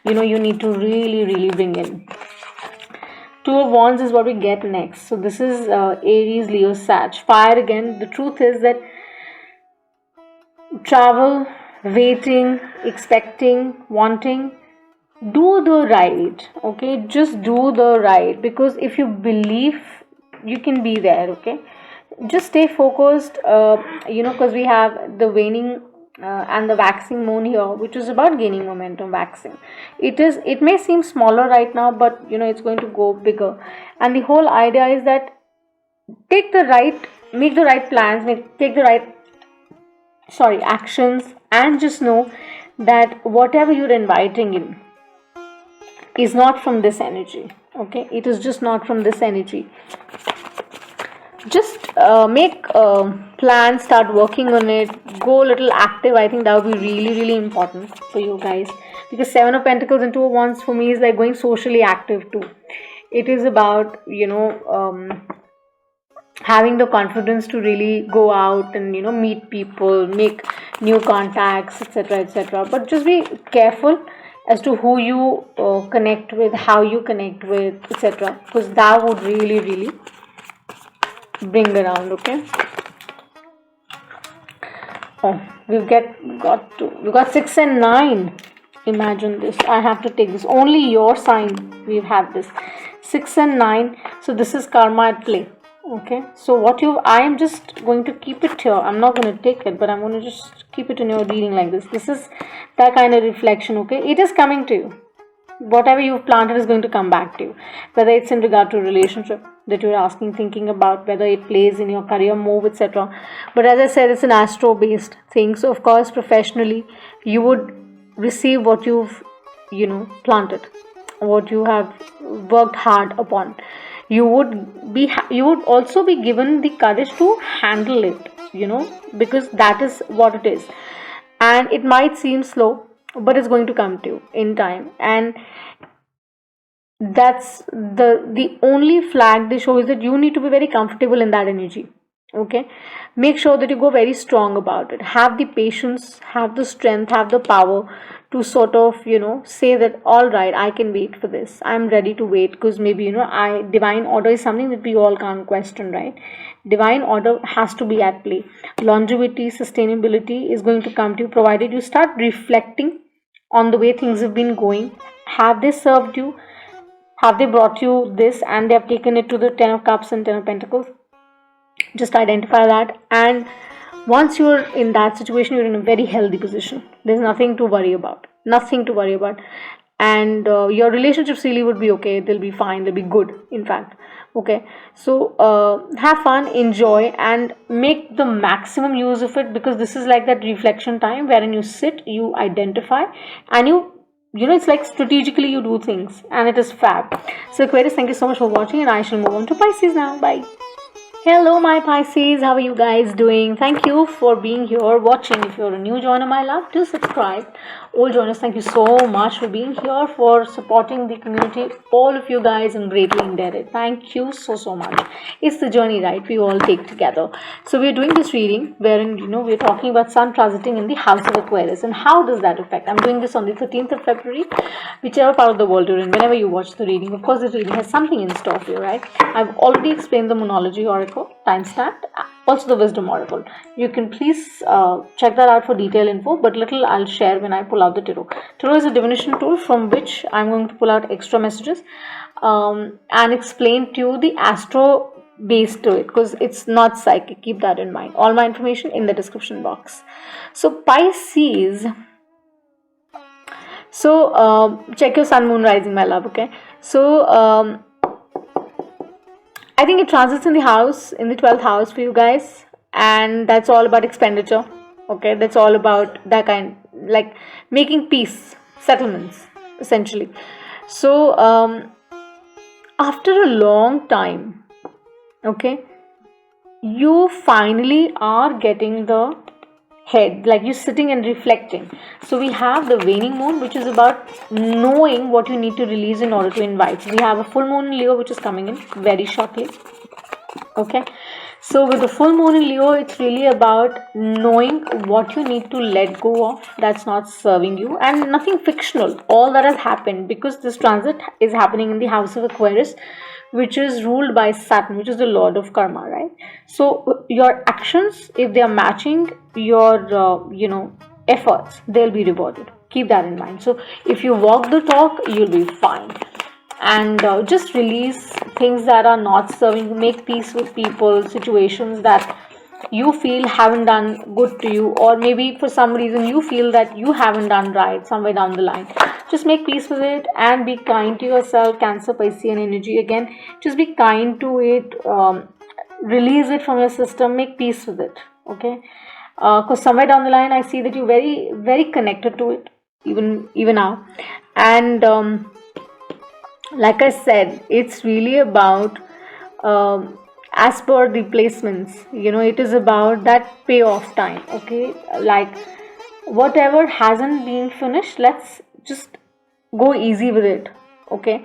you need to really bring in. 2 of Wands is what we get next. So this is Aries, Leo, Sag, fire again. The truth is that travel, waiting, expecting, wanting, do the right, okay? Just do the right, because if you believe, you can be there, okay? Just stay focused, because we have the waning and the waxing moon here, which is about gaining momentum, waxing. It may seem smaller right now, but it's going to go bigger. And the whole idea is that make the right plans, take the right actions, and just know that whatever you're inviting in is not from this energy, okay? It is just not from this energy. Just make plans, start working on it, go a little active. I think that would be really important for you guys, because 7 of Pentacles and 2 of Wands for me is like going socially active too. It is about having the confidence to really go out and meet people, make new contacts, etc. But just be careful as to who you connect with, how you connect with, etc., because that would really bring around, okay? Oh, we've got 6 and 9. Imagine this. I have to take this. Only your sign we've had this. 6 and 9. So this is karma at play. Okay, so I am just going to keep it here. I'm not going to take it, but I'm going to just keep it in your reading like this. This is that kind of reflection, okay? It is coming to you. Whatever you've planted is going to come back to you. Whether it's in regard to a relationship that you're asking, thinking about, whether it plays in your career move, etc. But as I said, it's an astro-based thing. So, of course, professionally, you would receive what you've, planted, what you have worked hard upon. You would also be given the courage to handle it, because that is what it is. And it might seem slow, but it's going to come to you in time. And that's the only flag they show, is that you need to be very comfortable in that energy. Okay, make sure that you go very strong about it. Have the patience, have the strength, have the power to sort of say that, all right, I can wait for this, I'm ready to wait, because maybe I divine order is something that we all can't question, right? Divine order has to be at play. Longevity, sustainability is going to come to you, provided you start reflecting on the way things have been going. Have they served you? Have they brought you this and they have taken it to the 10 of cups and 10 of pentacles? Just identify that, and once you're in that situation, you're in a very healthy position. There's nothing to worry about, and your relationships really would be okay. They'll be fine, they'll be good, in fact. Okay, so have fun, enjoy, and make the maximum use of it, because this is like that reflection time wherein you sit, you identify, and it's like strategically you do things, and it is fab. So Aquarius, thank you so much for watching, and I shall move on to Pisces now. Bye. Hello my Pisces, how are you guys doing? Thank you for being here watching. If you're a new joiner, my love, do subscribe. Old joiners, thank you so much for being here, for supporting the community. All of you guys, I'm greatly indebted. Thank you so much. It's the journey, right? We all take together. So we're doing this reading wherein we're talking about Sun transiting in the house of Aquarius, and how does that affect. I'm doing this on the 13th of February, whichever part of the world you're in. Whenever you watch the reading, of course, this reading has something in store for you, right? I've already explained the Moonology Oracle, timestamp, also the Wisdom Oracle. You can please check that out for detailed info, but little I'll share when I pull out the tarot. Tarot is a divination tool from which I'm going to pull out extra messages and explain to you the astro base to it, because it's not psychic. Keep that in mind. All my information in the description box. So Pisces, so check your sun, moon, rising, my love. Okay, so I think it transits in the house, in the 12th house for you guys, and that's all about expenditure. Okay, that's all about that kind, like making peace, settlements, essentially. So after a long time, okay, you finally are getting the head, like you're sitting and reflecting. So we have the waning moon, which is about knowing what you need to release in order to invite. We have a full moon in Leo, which is coming in very shortly. Okay, so with the full moon in Leo, it's really about knowing what you need to let go of that's not serving you, and nothing fictional. All that has happened, because this transit is happening in the house of Aquarius, which is ruled by Saturn, which is the lord of karma, right? So your actions, if they are matching your efforts, they'll be rewarded. Keep that in mind. So if you walk the talk, you'll be fine. And just release things that are not serving. Make peace with people, situations that you feel haven't done good to you, or maybe for some reason you feel that you haven't done right somewhere down the line. Just make peace with it and be kind to yourself. Cancer, Piscean energy again. Just be kind to it. Release it from your system. Make peace with it. Okay, because somewhere down the line I see that you're very, very connected to it, even now. And like I said, it's really about as per the placements, it is about that payoff time. Okay, like whatever hasn't been finished, let's just go easy with it. Okay,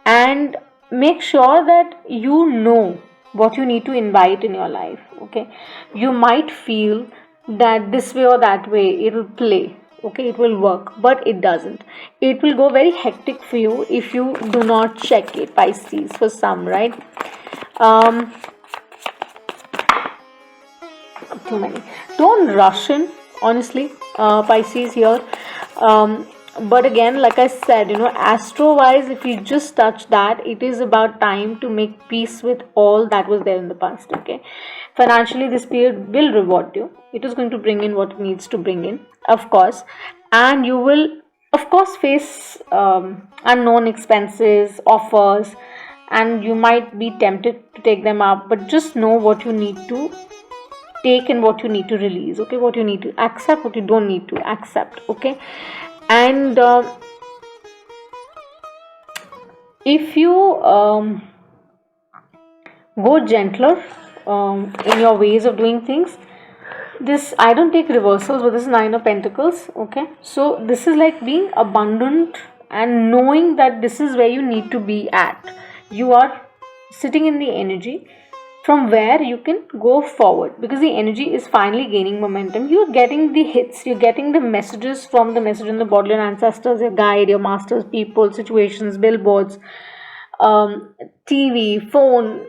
and make sure that you know what you need to invite in your life. Okay, you might feel that this way or that way it'll play. Okay, it will work, but it doesn't. It will go very hectic for you if you do not check it, Pisces, for some, right? Too many. Don't rush in, honestly, Pisces here. But again, like I said, astro wise, if you just touch that, it is about time to make peace with all that was there in the past. Okay, financially this period will reward you. It is going to bring in what it needs to bring in, of course, and you will of course face unknown expenses, offers, and you might be tempted to take them up, but just know what you need to take and what you need to release. Okay, what you need to accept, what you don't need to accept. Okay, and if you go gentler in your ways of doing things, this, I don't take reversals, but this is 9 of Pentacles. Okay, so this is like being abundant and knowing that this is where you need to be at. You are sitting in the energy from where you can go forward, because the energy is finally gaining momentum. You're getting the hits, you're getting the messages from the message in the body, your ancestors, your guide, your masters, people, situations, billboards, TV, phone,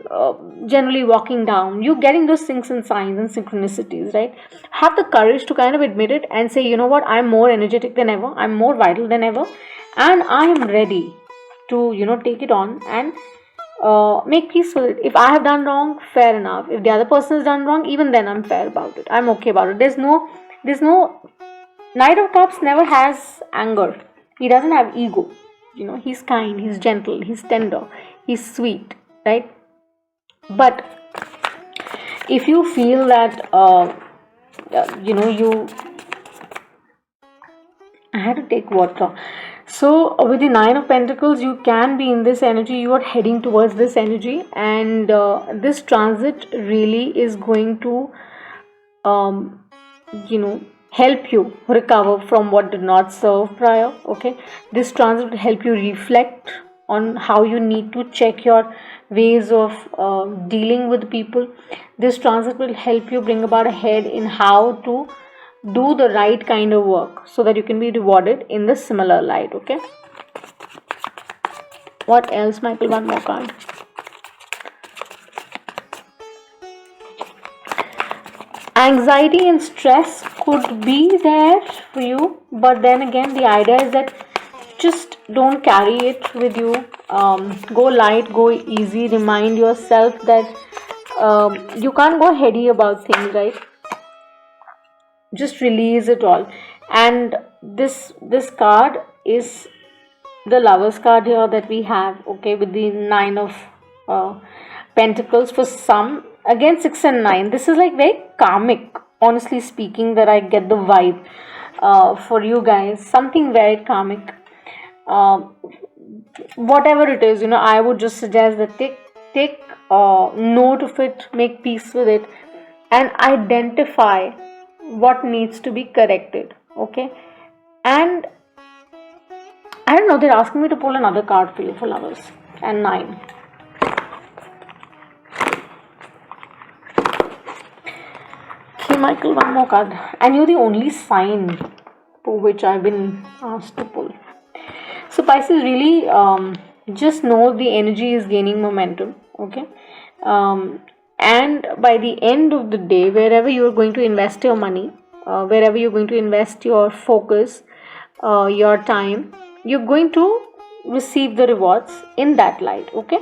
generally walking down. You're getting those things and signs and synchronicities, right? Have the courage to kind of admit it and say, you know what, I'm more energetic than ever, I'm more vital than ever, and I am ready to, take it on and make peace with it. If I have done wrong, fair enough. If the other person has done wrong, even then I'm fair about it. I'm okay about it. There's no Knight of Cups never has anger. He doesn't have ego. He's kind, he's gentle, he's tender, he's sweet, right? But if you feel that I had to take water. So with the 9 of Pentacles, you can be in this energy, you are heading towards this energy, and this transit really is going to help you recover from what did not serve prior. Okay, this transit will help you reflect on how you need to check your ways of dealing with people. This transit will help you bring about ahead in how to do the right kind of work so that you can be rewarded in the similar light. Okay, what else, Michael? One more card. Anxiety and stress could be there for you, but then again, the idea is that just don't carry it with you. Go light, go easy. Remind yourself that you can't go heady about things, right? Just release it all. And this card is the Lovers card here that we have. Okay, with the 9 of Pentacles. For some, again 6 and 9, this is like very karmic, honestly speaking, that I get the vibe for you guys. Something very karmic. Whatever it is, I would just suggest that take note of it, make peace with it, and identify what needs to be corrected. Okay, and I don't know, they're asking me to pull another card for you for Lovers. And 9. Okay, Michael, one more card. And you're the only sign for which I've been asked to pull. So Pisces, really just know the energy is gaining momentum. Okay, and by the end of the day, wherever you're going to invest your money, wherever you're going to invest your focus, your time, you're going to receive the rewards in that light. Okay,